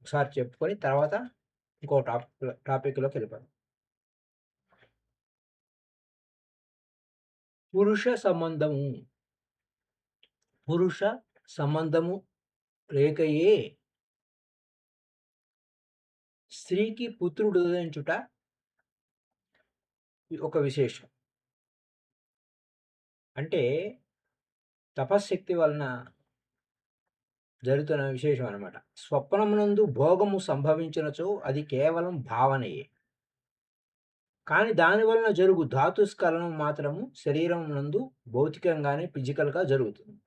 ఒకసారి చెప్పుకొని తర్వాత ఇంకో టాపిక్‌లోకి వెళ్ళిపోదాం. పురుష సంబంధము, పురుష సంబంధము లేకయే స్త్రీకి పుత్రుడుదయించుట ఒక విశేషం. అంటే తపశ్శక్తి వలన జరుగుతున్న విశేషం అన్నమాట. స్వప్నమునందు భోగము సంభవించినచో అది కేవలం భావనయే. కానీ దాని వలన జరుగు ధాతుస్ఖలనం మాత్రము శరీరం నందు భౌతికంగానే ఫిజికల్‌గా జరుగుతుంది.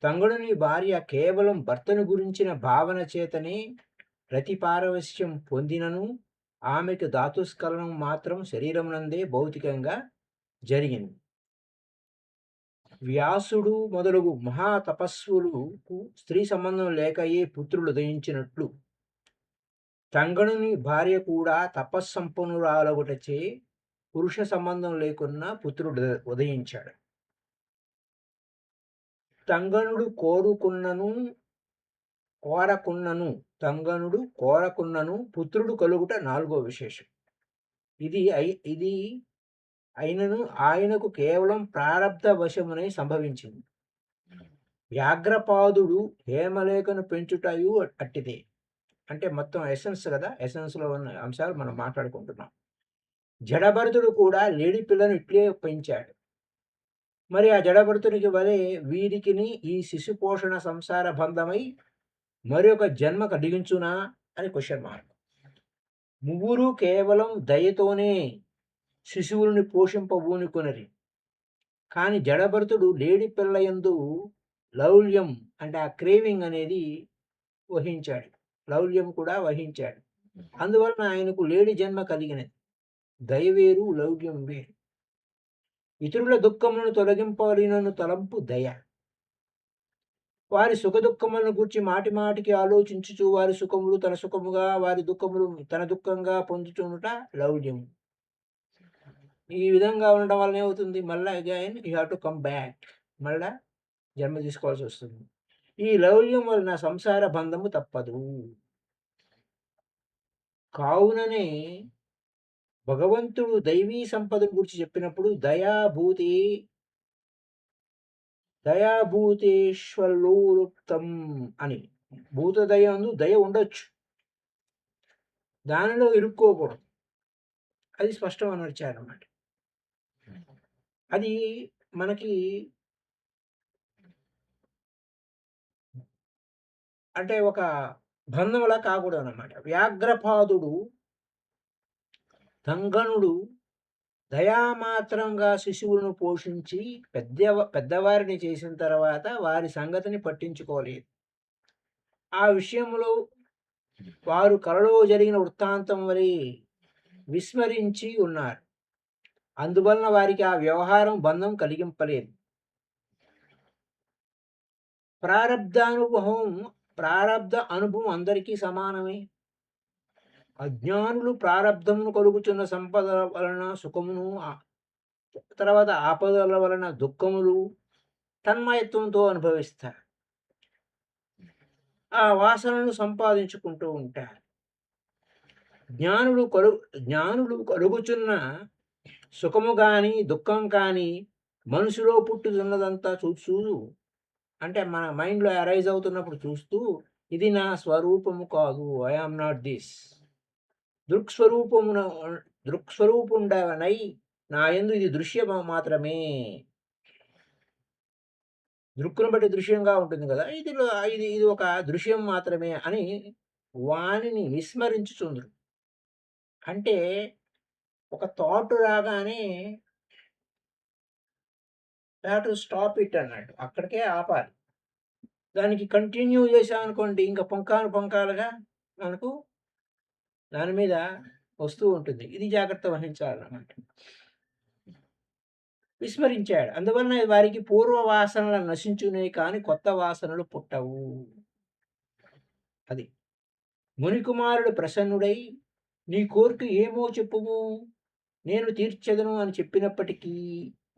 తంగడుని భార్య కేవలం భర్తను గురించిన భావన చేతనే రతిపారవశ్యం పొందినను ఆమెకు ధాతుస్ఖలనం మాత్రం శరీరమునందే భౌతికంగా జరిగింది. వ్యాసుడు మొదలగు మహాతపస్వులకు స్త్రీ సంబంధం లేకయే పుత్రులు ఉదయించినట్లు తంగడుని భార్య కూడా తపస్సంపన్నురాలగుటచే పురుష సంబంధం లేకున్నా పుత్రుడు ఉదయించాడు. తంగనుడు కోరకున్నను తంగనుడు కోరకున్నను పుత్రుడు కలుగుట నాలుగో విశేషం. ఇది అయినను ఆయనకు కేవలం ప్రారబ్ధ వశమునై సంభవించింది. వ్యాఘ్రపాదుడు హేమలేఖను పెంచుటయు అట్టిదే. అంటే మొత్తం ఎసెన్స్ కదా, ఎసెన్స్లో ఉన్న అంశాలు మనం మాట్లాడుకుంటున్నాం. జడభరతుడు కూడా లేడి పిల్లను ఇట్లే పెంచాడు. మరి ఆ జడభరతునికి వలె వీరికిని ఈ శిశు పోషణ సంసార బంధమై మరొక జన్మ కలిగించునా అని క్వశ్చన్ మార్క్. ముగ్గురు కేవలం దయతోనే శిశువుల్ని పోషింపబూనుకొనిరి. కానీ జడభరతుడు లేడి పిల్లయందు లౌల్యం అంటే ఆ క్రేవింగ్ అనేది వహించాడు. లౌల్యం కూడా వహించాడు. అందువలన ఆయనకు లేడి జన్మ కలిగినది. దయ వేరు, లౌల్యం వేరు. ఇతరుల దుఃఖములను తొలగింపవలెనను తలంపు దయ. వారి సుఖదుఃఖములను గూర్చి మాటి మాటికి ఆలోచించుచు వారి సుఖములు తన సుఖముగా, వారి దుఃఖములు తన దుఃఖంగా పొందుచునుట లౌల్యము. ఈ విధంగా ఉండడం వలన ఏమవుతుంది, మళ్ళా again you have to come back, మళ్ళా జన్మ తీసుకోవాల్సి వస్తుంది. ఈ లౌల్యం వలన సంసార బంధము తప్పదు. కావుననే భగవంతుడు దైవీ సంపదను గురించి చెప్పినప్పుడు దయాభూతేశ్వలోలుప్తం అని, భూతదయందు దయ ఉండొచ్చు, దానిలో ఇరుక్కోకూడదు. అది స్పష్టం అమర్చారన్నమాట. అది మనకి అంటే ఒక బంధంలా కాకూడదు అన్నమాట. వ్యాఘ్రపాదుడు తంగనుడు దయామాత్రంగా శిశువులను పోషించి పెద్దవారిని చేసిన తర్వాత వారి సంగతిని పట్టించుకోలేదు. ఆ విషయంలో వారు కలలో జరిగిన వృత్తాంతం వలె విస్మరించి ఉన్నారు. అందువలన వారికి ఆ వ్యవహారం బంధం కలిగింపలేదు. ప్రారబ్ధ అనుభవం అందరికీ సమానమే. అజ్ఞానులు ప్రారబ్ధమును కలుగుచున్న సంపద వలన సుఖమును, తర్వాత ఆపదల వలన దుఃఖములు తన్మయత్వంతో అనుభవిస్తారు. ఆ వాసనను సంపాదించుకుంటూ ఉంటారు. జ్ఞానులు కలుగుచున్న సుఖము కానీ దుఃఖం కానీ మనసులో పుట్టుతున్నదంతా చూస్తూ, అంటే మన మైండ్లో అరైజ్ అవుతున్నప్పుడు చూస్తూ, ఇది నా స్వరూపము కాదు, ఐ ఆమ్ నాట్ దిస్, దృక్స్వరూపుండవనై నా యందు ఇది దృశ్యం మాత్రమే. దృక్కును బట్టి దృశ్యంగా ఉంటుంది కదా, ఇది ఇది ఒక దృశ్యం మాత్రమే అని వానిని విస్మరించుచుందురు. అంటే ఒక థాట్ రాగానే టు స్టాప్ ఇట్ అన్నట్టు, అక్కడికే ఆపాలి. దానికి కంటిన్యూ చేసామనుకోండి, ఇంకా పొంకాలుగా మనకు దాని మీద వస్తూ ఉంటుంది. ఇది జాగ్రత్త వహించాలన్నమాట. విస్మరించాడు. అందువలన వారికి పూర్వ వాసనలు నశించునే కానీ కొత్త వాసనలు పుట్టవు. అది. మునికుమారుడు ప్రసన్నుడై, నీ కోరిక ఏమో చెప్పుము, నేను తీర్చెదను అని చెప్పినప్పటికీ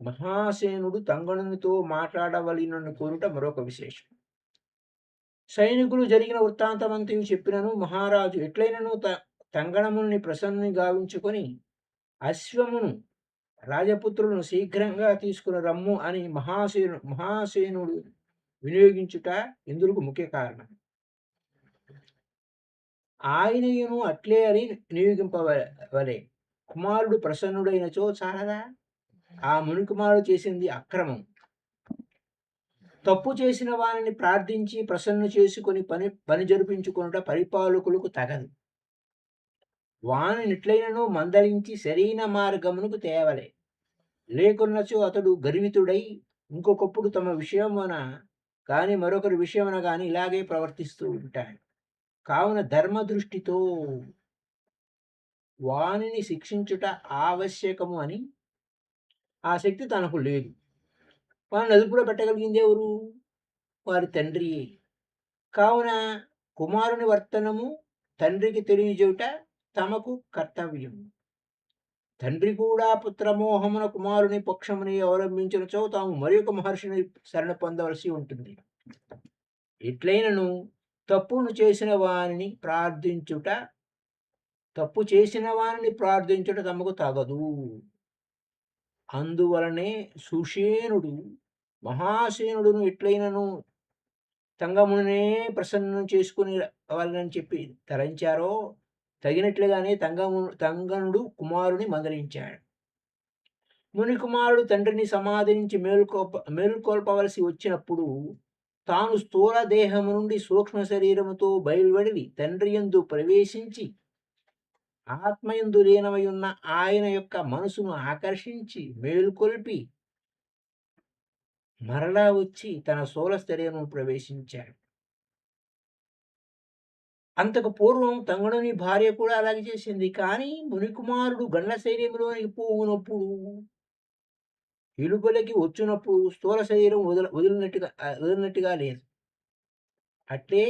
మహాసేనుడు తంగడునితో మాట్లాడవలెనని కోరుట మరొక విశేషం. సైనికులు జరిగిన వృత్తాంతమంతయు చెప్పినను మహారాజు ఎట్లైనను తంగణముని ప్రసన్నుని గావించుకొని అశ్వమును రాజపుత్రులను శీఘ్రంగా తీసుకుని రమ్ము అని మహాసేనుడు వినియోగించుట ఇందుకు ముఖ్య కారణం. ఆయనయును అట్లే అని నియోగింపవలే. కుమారుడు ప్రసన్నుడైనచో చాలదా? ఆ మునికుమారుడు చేసింది అక్రమం. తప్పు చేసిన వారిని ప్రార్థించి ప్రసన్ను చేసుకొని పని జరిపించుకొనుట పరిపాలకులకు తగదు. వానినిట్లైనను మందలించి సరైన మార్గమునకు తేవలే. లేకున్నచో అతడు గర్వితుడై ఇంకొకప్పుడు తమ విషయమున కానీ మరొకరి విషయమున కానీ ఇలాగే ప్రవర్తిస్తూ ఉంటాడు. కావున ధర్మ దృష్టితో వానిని శిక్షించుట ఆవశ్యకము అని ఆ శక్తి తనకు లేదు. వారిని అదుపులో పెట్టగలిగింది ఎవరు? వారి తండ్రి. కావున కుమారుని వర్తనము తండ్రికి తెలియజేయుట తమకు కర్తవ్యం. తండ్రి కూడా పుత్రమోహమున కుమారుని పక్షముని అవలంబించినచో తాము మరొక మహర్షిని శరణ పొందవలసి ఉంటుంది. ఎట్లైనను తప్పు చేసిన వానిని ప్రార్థించుట తమకు తగదు. అందువలనే సుషేనుడు మహాసేనుడును ఎట్లయినను తంగమునే ప్రసన్నం చేసుకుని వాళ్ళని చెప్పి తరించారో తగినట్లుగానే తంగనుడు కుమారుని మందలించాడు. ముని కుమారుడు తండ్రిని సమాధి నుంచి మేలుకొల్పవలసి వచ్చినప్పుడు తాను స్థూల దేహము నుండి సూక్ష్మ శరీరముతో బయలువడి తండ్రి యందు ప్రవేశించి ఆత్మయందు లీనమై ఉన్న ఆయన యొక్క మనసును ఆకర్షించి మేలుకొల్పి మరలా వచ్చి తన స్థూల శరీరము ప్రవేశించాడు. అంతకు పూర్వం తంగడుని భార్య కూడా అలాగే చేసింది. కానీ మునికుమారుడు గండ్ల శరీరంలోనికి పోవునప్పుడు ఇలుపలికి వచ్చినప్పుడు స్థూల శరీరం వదిలినట్టుగా లేదు. అట్లే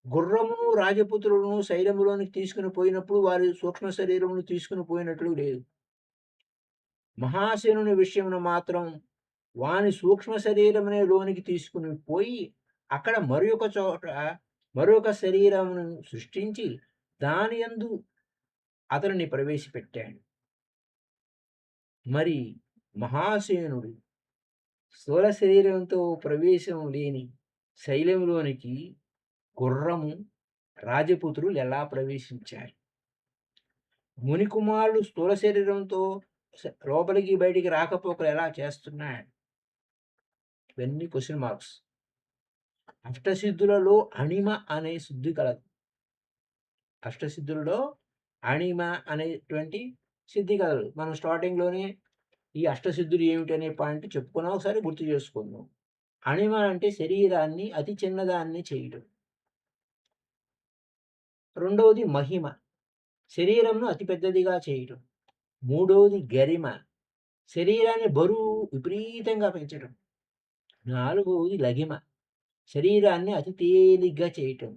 గుర్రమును రాజపుత్రులను శైలములోనికి తీసుకుని పోయినప్పుడు వారి సూక్ష్మ శరీరమును తీసుకుని పోయినట్లు లేదు. మహాసేనుని విషయమున మాత్రం వాని సూక్ష్మ శరీరమునే లోనికి తీసుకుని పోయి అక్కడ మరొక చోట మరొక శరీరమును సృష్టించి దాని యందు అతనిని ప్రవేశపెట్టాడు. మరి మహాసేనుడు స్థూల శరీరంతో ప్రవేశం లేని శైలంలోనికి గుర్రము రాజపుత్రులు ఎలా ప్రవేశించారు? మునికుమారుడు స్థూల శరీరంతో లోపలికి బయటికి రాకపోకలు ఎలా చేస్తున్నాడు? ఇవన్నీ క్వశ్చన్ మార్క్స్. అష్టసిద్ధులలో అణిమ అనే సిద్ధి కలదు. అష్టసిద్ధులలో అణిమ అనేటువంటి సిద్ధి కలదు. మనం స్టార్టింగ్లోనే ఈ అష్టసిద్ధులు ఏమిటి అనే పాయింట్ చెప్పుకున్నాం. ఒకసారి గుర్తు చేసుకుందాం. అణిమ అంటే శరీరాన్ని అతి చిన్నదాన్ని చేయడం. రెండవది మహిమ, శరీరంను అతి పెద్దదిగా చేయడం. మూడవది గరిమ, శరీరాన్ని బరువు విపరీతంగా పెంచడం. నాలుగవది లగిమ, శరీరాన్ని అతి తేలిగ్గా చేయటం.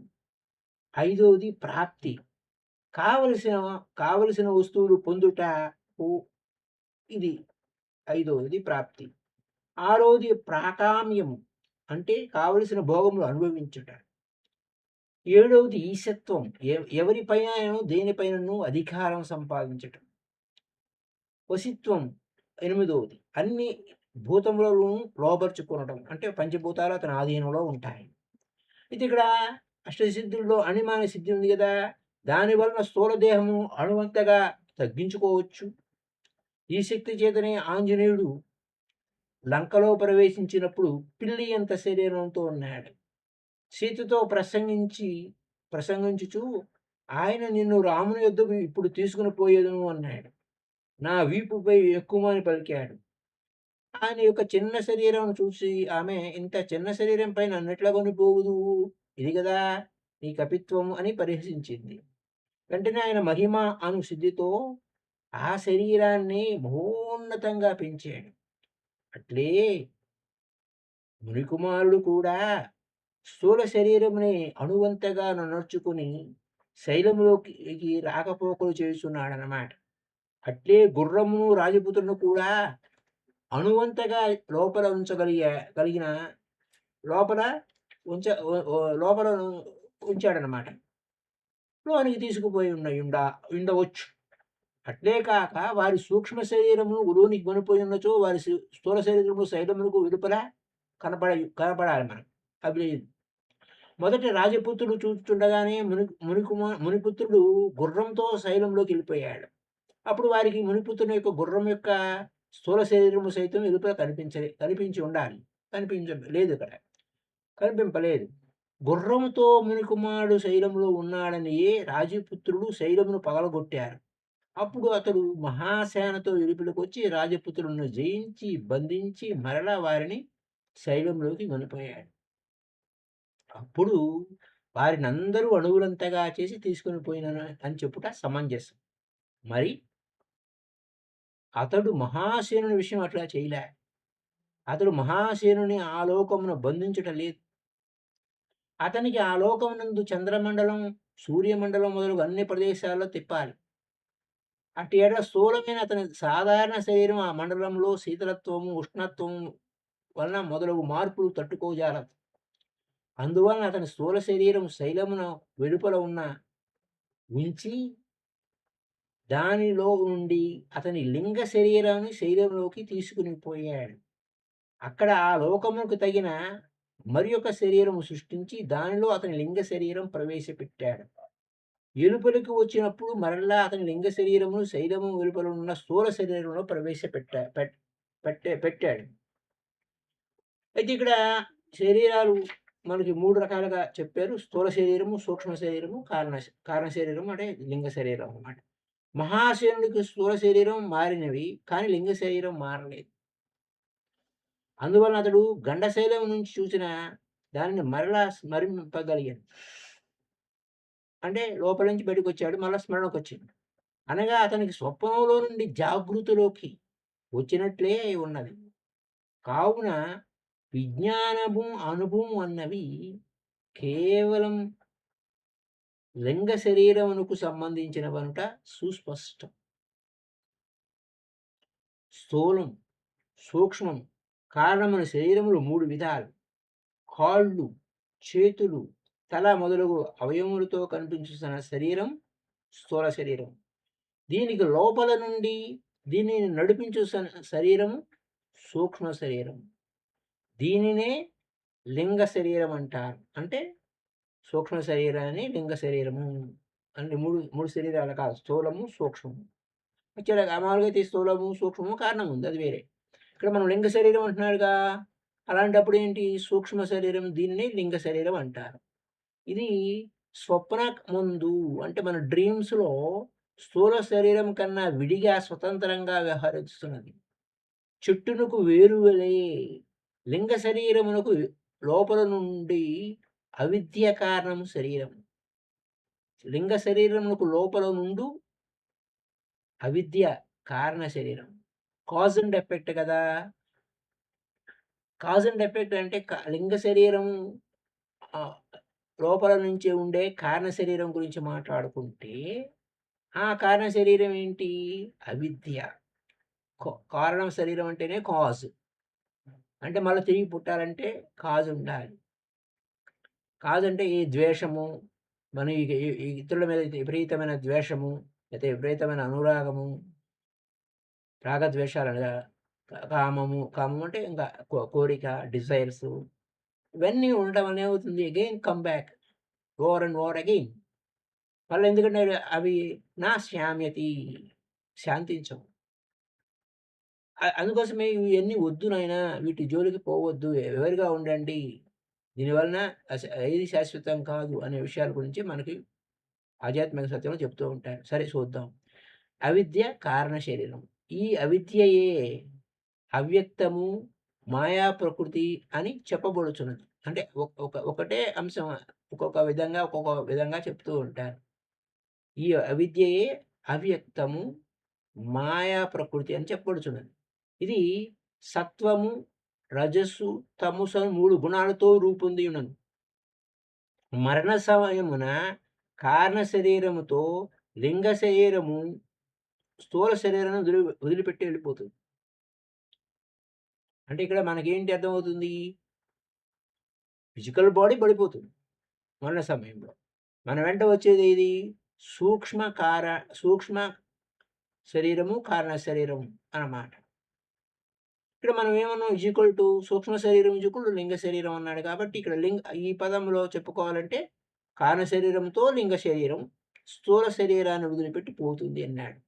ఐదవది ప్రాప్తి, కావలసిన వస్తువులు పొందుట. ఇది ఐదవది ప్రాప్తి. ఆరవది ప్రాకామ్యం, అంటే కావలసిన భోగములు అనుభవించుట. ఏడవది ఈశత్వం, ఎవరిపైన దేనిపైనను అధికారం సంపాదించటం. వశిత్వం ఎనిమిదవది, అన్ని భూతములను లోపరుచుకోవడం, అంటే పంచభూతాలు అతని ఆధీనంలో ఉంటాయి. ఇది ఇక్కడ అష్టసిద్ధుల్లో అణిమాన సిద్ధి ఉంది కదా, దానివలన స్థూల దేహము అణువంతగా తగ్గించుకోవచ్చు. ఈ శక్తి చేతనే ఆంజనేయుడు లంకలో ప్రవేశించినప్పుడు పిల్లి అంత శరీరంతో ఉన్నాడు. సీతతో ప్రసంగించుచు ఆయన నిన్ను రాముని యొద్దకు ఇప్పుడు తీసుకుని పోయేదను అన్నాడు. నా వీపుపై ఎక్కువని పలికాడు. ఆయన యొక్క చిన్న శరీరం చూసి ఆమె ఇంత చిన్న శరీరం పైన అన్నట్లా కొనిపోవుదు, ఇది కదా నీ కపిత్వము అని పరిహసించింది. వెంటనే ఆయన మహిమ అను సిద్ధితో ఆ శరీరాన్ని మహోన్నతంగా పెంచాడు. అట్లే మునికుమారుడు కూడా స్థూల శరీరముని అణువంతగా నడుచుకుని శైలంలోకి రాకపోకలు చేస్తున్నాడనమాట. అట్లే గుర్రమును రాజపుత్రులను కూడా అణువంతగా లోపల ఉంచగలిగిన లోపల ఉంచ ఒ ఒ లోపల ఉంచాడనమాట. లోనికి తీసుకుపోయి ఉండవచ్చు. అట్లే కాక వారి సూక్ష్మ శరీరమును లోనికి కొనిపోయున్నచో వారి స్థూల శరీరము శైలమునకు వెలుపల కనపడాలి మనకు. అవి లేదు. మొదట రాజపుత్రుడు చూస్తుండగానే మునిపుత్రుడు గుర్రంతో శైలంలోకెళ్ళిపోయాడు. అప్పుడు వారికి మునిపుత్రుని యొక్క గుర్రం యొక్క స్థూల శరీరము సైతం వెలుపల కనిపించి ఉండాలి. లేదిక్కడ. కనిపింపలేదు. గుర్రముతో మునికుమారుడు శైలంలో ఉన్నాడనియే రాజపుత్రుడు శైలమును పగలగొట్టారు. అప్పుడు అతడు మహాసేనతో వెలుపలకొచ్చి రాజపుత్రులను జయించి, బంధించి మరలా వారిని శైలంలోకి కొనిపోయాడు. అప్పుడు వారినందరూ అణువులంతగా చేసి తీసుకొని పోయినను అని చెప్పుట సమంజసం. మరి అతడు మహాసేనుని విషయం అట్లా చేయలే. అతడు మహాసేనుని ఆ లోకమున బంధించుట లేదు. అతనికి ఆ లోకమునందు చంద్రమండలం, సూర్యమండలం మొదలగు అన్ని ప్రదేశాల్లో తిప్పాలి. అట్టి ఎడల స్థూలమైన అతని సాధారణ శరీరం ఆ మండలంలో శీతలత్వము, ఉష్ణత్వము వలన మొదలగు మార్పులు తట్టుకోజాలదు. అందువలన అతని స్థూల శరీరం శైలమున వెలుపల ఉంచి దానిలో నుండి అతని లింగ శరీరాన్ని శైలంలోకి తీసుకుని పోయాడు. అక్కడ ఆ లోకమునకు తగిన మరి ఒక శరీరము సృష్టించి దానిలో అతని లింగ శరీరం ప్రవేశపెట్టాడు. ఎలుపలికి వచ్చినప్పుడు మరలా అతని లింగ శరీరమును శైలము వెలుపల ఉన్న స్థూల శరీరంలో పెట్టాడు. అయితే ఇక్కడ శరీరాలు మనకి 3 రకాలుగా చెప్పారు. స్థూల శరీరము, సూక్ష్మ శరీరము, కారణ శరీరం అంటే లింగ శరీరం అన్నమాట. మహాశయునికి స్థూల శరీరం మారినవి, కానీ లింగ శరీరం మారలేదు. అందువలన అతడు గండశైలం నుంచి చూసిన దానిని మరలా స్మరింపగలిగాడు. అంటే లోపల నుంచి బయటకొచ్చాడు. మళ్ళా స్మరణకొచ్చిండు. అనగా అతనికి స్వప్నంలో నుండి జాగృతిలోకి వచ్చినట్లే ఉన్నది. కావున విజ్ఞానము, అనుభవం అన్నవి కేవలం లింగ శరీరమునకు సంబంధించినవనుట సుస్పష్టం. స్థూలం, సూక్ష్మం, కారణమైన శరీరములు 3 విధాలు. కాళ్ళు, చేతులు, తల మొదలగు అవయవములతో కనిపించుతున్న శరీరం స్థూల శరీరం. దీనికి లోపల నుండి దీనిని నడిపించు శరీరము సూక్ష్మ శరీరం. దీనినే లింగ శరీరం అంటారు. అంటే సూక్ష్మ శరీరాన్ని లింగ శరీరము అంటే 3 శరీరాలు కాదు. స్థూలము, సూక్ష్మము. మామూలుగా అయితే స్థూలము, సూక్ష్మము, కారణం ఉంది. అది వేరే. ఇక్కడ మనం లింగ శరీరం అంటున్నాడుగా. అలాంటప్పుడు ఏంటి? సూక్ష్మ శరీరం దీనిని లింగ శరీరం అంటారు. ఇది స్వప్న ముందు అంటే మన డ్రీమ్స్‌లో స్థూల శరీరం కన్నా విడిగా స్వతంత్రంగా వ్యవహరిస్తున్నది. చెట్టునకు వేరు వలె లింగ శరీరమునకు లోపల నుండి అవిద్య కారణము శరీరం. లింగ శరీరమునకు లోపల నుండు అవిద్య కారణ శరీరం. కాజ్ అండ్ ఎఫెక్ట్ కదా! కాజ్ అండ్ ఎఫెక్ట్ అంటే లింగ శరీరం లోపల నుంచి ఉండే కారణ శరీరం గురించి మాట్లాడుకుంటే, ఆ కారణ శరీరం ఏంటి? అవిద్య. కారణం శరీరం అంటేనే కాజ్. అంటే మళ్ళీ తిరిగి పుట్టాలంటే కాజ్ ఉండాలి. కాజ్ అంటే ఈ ద్వేషము, మన ఈ ఇతరుల మీద విపరీతమైన ద్వేషము, లేతే విపరీతమైన అనురాగము, రాగద్వేషాలనగా కామం అంటే ఇంకా కోరిక, డిజైర్స్ ఇవన్నీ ఉండడం వల్ల ఏమవుతుంది? Again come back over and over again. మళ్ళీ ఎందుకంటే అవి నా శామ్యతి శాంతించవు. అందుకోసమే ఇవన్నీ వద్దు నాయనా, వీటి జోలికి పోవద్దు, ఎవరిగా ఉండండి. దీనివలన ఏది శాశ్వతం కాదు అనే విషయాల గురించి మనకి ఆధ్యాత్మిక సత్యంలో చెప్తూ ఉంటారు. సరే చూద్దాం. అవిద్య కారణ శరీరం. ఈ అవిద్యయే అవ్యక్తము, మాయా ప్రకృతి అని చెప్పబడుచున్నది. అంటే ఒకటే అంశం ఒక్కొక్క విధంగా చెప్తూ ఉంటారు. ఈ అవిద్యయే అవ్యక్తము, మాయా ప్రకృతి అని చెప్పబడుచున్నది. ఇది సత్వము, రజస్సు, తమస్సు అని 3 గుణాలతో రూపొంది ఉన్నది. మరణ సమయమున కారణ శరీరముతో లింగ శరీరము స్థూల శరీరాన్ని వదిలిపెట్టి వెళ్ళిపోతుంది. అంటే ఇక్కడ మనకేంటి అర్థమవుతుంది? ఫిజికల్ బాడీ పడిపోతుంది మరణ సమయంలో. మన వెంట వచ్చేది ఏది? సూక్ష్మ కార సూక్ష్మ శరీరము, కారణ శరీరము అన్నమాట. ఇక్కడ మనం ఏమన్నాం? సూక్ష్మ శరీరం లింగ శరీరం అన్నాడు కాబట్టి ఇక్కడ ఈ పదంలో చెప్పుకోవాలంటే కారణ శరీరంతో లింగ శరీరం స్థూల శరీరాన్ని వదిలిపెట్టి పోతుంది అన్నాడు.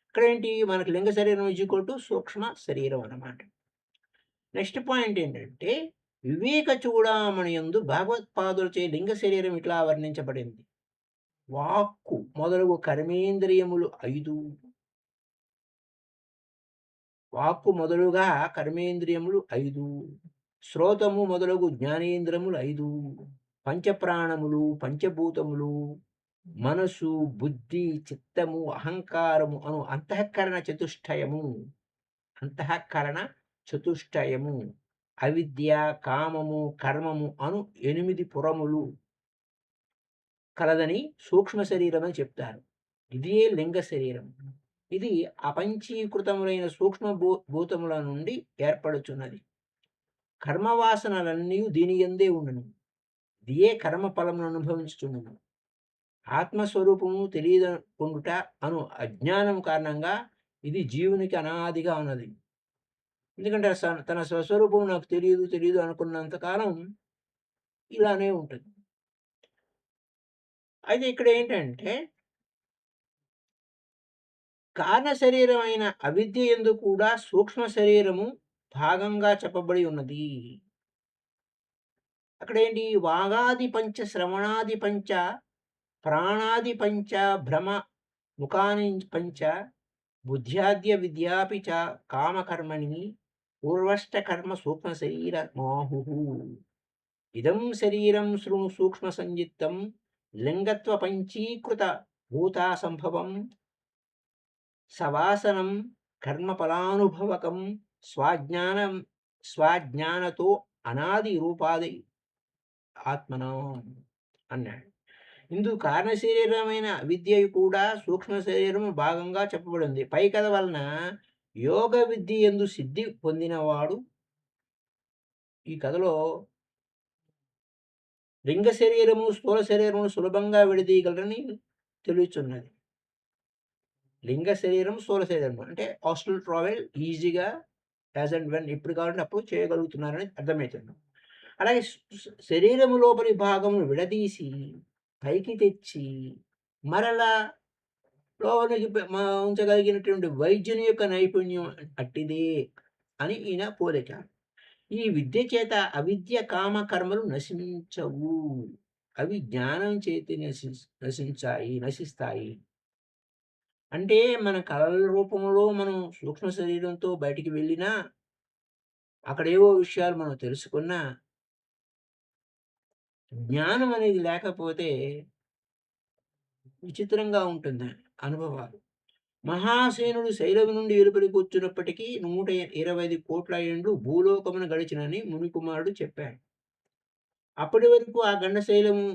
ఇక్కడేంటి మనకు లింగ శరీరం సూక్ష్మ శరీరం అన్నమాట. నెక్స్ట్ పాయింట్ ఏంటంటే వివేక చూడామణి యందు భగవత్పాదులచే లింగ శరీరం ఇట్లా వర్ణించబడింది. వాక్కు మొదలగు కర్మేంద్రియములు 5, వాక్కు మొదలుగా కర్మేంద్రియములు 5, శ్రోతము మొదలగు జ్ఞానేంద్రములు 5, పంచప్రాణములు, పంచభూతములు, మనసు, బుద్ధి, చిత్తము, అహంకారము అను అంతఃకరణ చతుష్టయము, అవిద్య, కామము, కర్మము అను 8 పురములు కలదని సూక్ష్మ శరీరం అని చెప్తారు. ఇదే లింగ శరీరం. ఇది అపంచీకృతములైన సూక్ష్మ భూతముల నుండి ఏర్పడుచున్నది. కర్మవాసనలన్నీ దీని యందే ఉండును. ఇదే కర్మ ఫలమును అనుభవించుచున్నను. ఆత్మస్వరూపము తెలియకుండుట అను అజ్ఞానం కారణంగా ఇది జీవునికి అనాదిగా ఉన్నది. ఎందుకంటే తన స్వస్వరూపం నాకు తెలియదు అనుకున్నంత కాలం ఇలానే ఉంటుంది. అయితే ఇక్కడ ఏంటంటే కారణ శరీరం అయిన అవిద్య యందు కూడా సూక్ష్మ శరీరము భాగంగా చెప్పబడి ఉన్నది. అక్కడేంటి? వాగాది పంచ, శ్రవణాది పంచ, ప్రాణాది పంచ, భ్రమ ముఖాని పంచ, బుద్ధ్యాద్య విద్యాపి చ కామకర్మణి పూర్వష్టకర్మ సూక్ష్మ శరీర మాహు. ఇదం శరీరం శృణు సూక్ష్మ సంయుక్తం లింగత్వ పంచీకృత భూతా సంభవం సవాసనం కర్మఫలానుభవకం స్వాజ్ఞానతో అనాది రూపాది ఆత్మన అన్నాడు. ఇందుకు కారణ శరీరమైన విద్య కూడా సూక్ష్మ శరీరము భాగంగా చెప్పబడింది. పై కథ వలన యోగ విద్య యందు సిద్ధి పొందినవాడు ఈ కథలో లింగ శరీరము, స్థూల శరీరము సులభంగా విడదీయగలరని తెలుస్తున్నది. లింగ శరీరం, స్థూల శరీరం అంటే హాస్టల్ ట్రావెల్ ఈజీగా యాజ్ అండ్ వెన్ ఎప్పుడు కావాలంటే అప్పుడు చేయగలుగుతున్నారని అర్థమవుతుంది. అలాగే శరీరము లోపలి భాగమును విడదీసి పైకి తెచ్చి మరలా లోనికి ఉంచగలిగినటువంటి వైద్యుని యొక్క నైపుణ్యం అట్టిదే అని ఈయన పోలిక. ఈ విద్య చేత అవిద్య, కామ, కర్మలు నశించవు. అవి జ్ఞానం చేతి నశిస్తాయి. అంటే మన కళల రూపంలో మనం సూక్ష్మ శరీరంతో బయటికి వెళ్ళినా అక్కడేవో విషయాలు మనం తెలుసుకున్నా జ్ఞానం అనేది లేకపోతే విచిత్రంగా ఉంటుంది అనుభవాలు. మహాసేనుడు శైలము నుండి వెలుపలికి వచ్చినప్పటికీ 125 కోట్ల ఏండ్లు భూలోకమును గడిచినని మునికుమారుడు చెప్పాడు. అప్పటి వరకు ఆ గండశైలము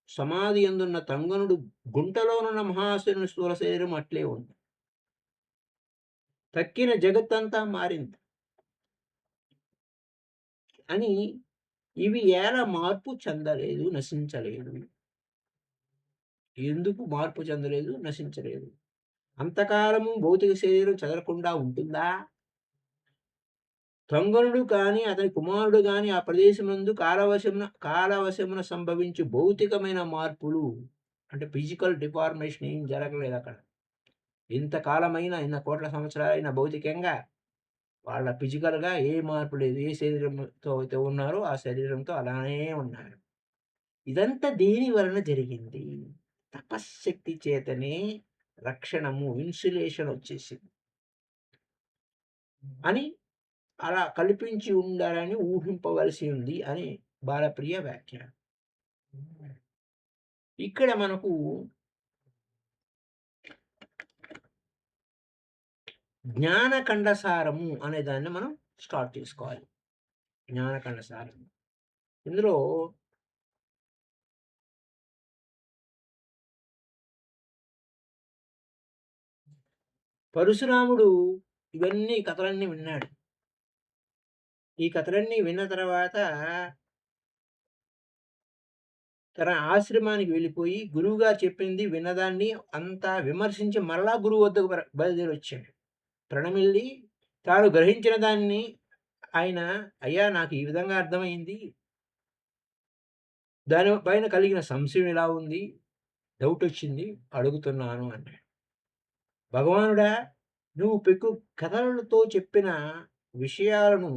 సమాధి అందున్న తంగనుడు గుంటలోనున్న మహాసేనుని స్థూల శరీరం అట్లే ఉంది. తక్కిన జగత్తంతా మారింది అని ఇవి ఎలా మార్పు చెందలేదు, నశించలేదు. ఎందుకు మార్పు చెందలేదు, నశించలేదు? అంతకాలము భౌతిక శరీరం చెదరకుండా ఉంటుందా? తంగనుడు కానీ అతని కుమారుడు కానీ ఆ ప్రదేశమందు కాలవశమున సంభవించు భౌతికమైన మార్పులు అంటే ఫిజికల్ డిఫార్మేషన్ ఏం జరగలేదు అక్కడ. ఇంతకాలమైన 100 కోట్ల సంవత్సరాలైన భౌతికంగా వాళ్ళ ఫిజికల్గా ఏ మార్పు లేదు. ఏ శరీరంతో అయితే ఉన్నారో ఆ శరీరంతో అలానే ఉన్నారు. ఇదంతా దేని వలన జరిగింది? తపశ్శక్తి చేతనే రక్షణము, ఇన్సులేషన్ వచ్చేసింది అని అలా కల్పించి ఉండాలని ఊహింపవలసి ఉంది అని బాలప్రియ వ్యాఖ్య. ఇక్కడ మనకు జ్ఞానఖండసారము అనే దాన్ని మనం స్టార్ట్ చేసుకోవాలి. జ్ఞానఖండసారం ఇందులో పరశురాముడు ఇవన్నీ కథలన్నీ విన్నాడు. ఈ కథలన్నీ విన్న తర్వాత తన ఆశ్రమానికి వెళ్ళిపోయి గురువుగారు చెప్పింది విన్నదాన్ని అంతా విమర్శించి మరలా గురువు వద్దకు బయలుదేరొచ్చాడు. ప్రణమిల్లి తాను గ్రహించిన దాన్ని ఆయన, "అయ్యా! నాకు ఈ విధంగా అర్థమైంది. దాని పైన కలిగిన సంశయం ఇలా ఉంది. డౌటొచ్చింది. అడుగుతున్నాను" అన్నాడు. "భగవానుడా! నువ్వు పెక్కు కథలతో చెప్పిన విషయాలను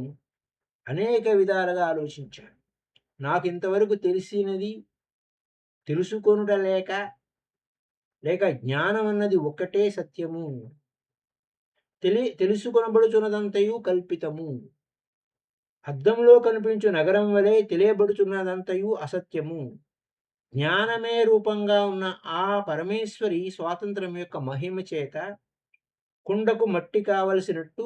అనేక విధాలుగా ఆలోచించాను. నాకింతవరకు తెలిసినది తెలుసుకొనుట లేక జ్ఞానమన్నది ఒక్కటే సత్యము. తెలుసుకొనబడుచున్నదంతయు కల్పితము. అద్దంలో కనిపించు నగరం వలె తెలియబడుచున్నదంతయు అసత్యము. జ్ఞానమే రూపంగా ఉన్న ఆ పరమేశ్వరి స్వాతంత్రం యొక్క మహిమ చేత కుండకు మట్టి కావలసినట్టు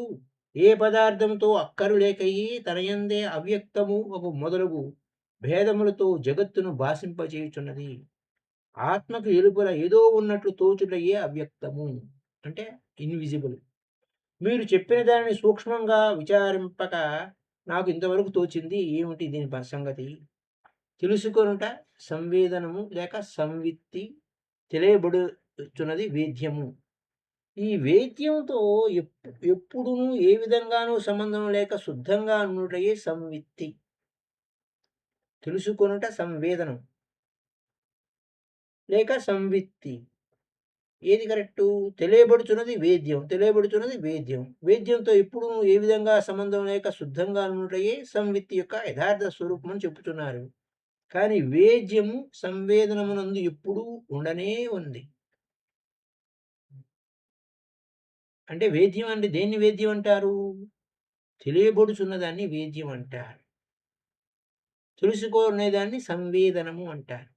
ఏ పదార్థంతో అక్కరు లేకయి తనయందే అవ్యక్తము ఒక మొదలగు భేదములతో జగత్తును భాషింపజేయుచున్నది. ఆత్మకు ఎలుపల ఏదో ఉన్నట్లు తోచుటయే అవ్యక్తము." అంటే ఇన్విజిబుల్. "మీరు చెప్పిన దానిని సూక్ష్మంగా విచారింపక నాకు ఇంతవరకు తోచింది ఏమిటి దీని సంగతి? తెలుసుకొనుట సంవేదనము లేక సంవిత్తి, తెలియబడుచున్నది వేద్యము. ఈ వేద్యంతో ఎప్పుడునూ ఏ విధంగానూ సంబంధం లేక శుద్ధంగా ఉండుటయే సంవిత్తి. తెలుసుకొనుట సంవేదనం లేక సంవిత్తి. ఏది కరెక్టు? తెలియబడుచున్నది వేద్యం. వేద్యంతో ఎప్పుడూ ఏ విధంగా సంబంధం లేక శుద్ధంగా ఉండుటయే సంవిత్తి యొక్క యథార్థ స్వరూపం అని చెప్తున్నారు. కానీ వేద్యము సంవేదనమునందు ఎప్పుడూ ఉండనే ఉంది. అంటే వేద్యం అంటే దేన్ని వేద్యం అంటారు? తెలియబడుచున్నదాన్ని వేద్యం అంటారు. తెలుసుకునేదాన్ని సంవేదనము అంటారు.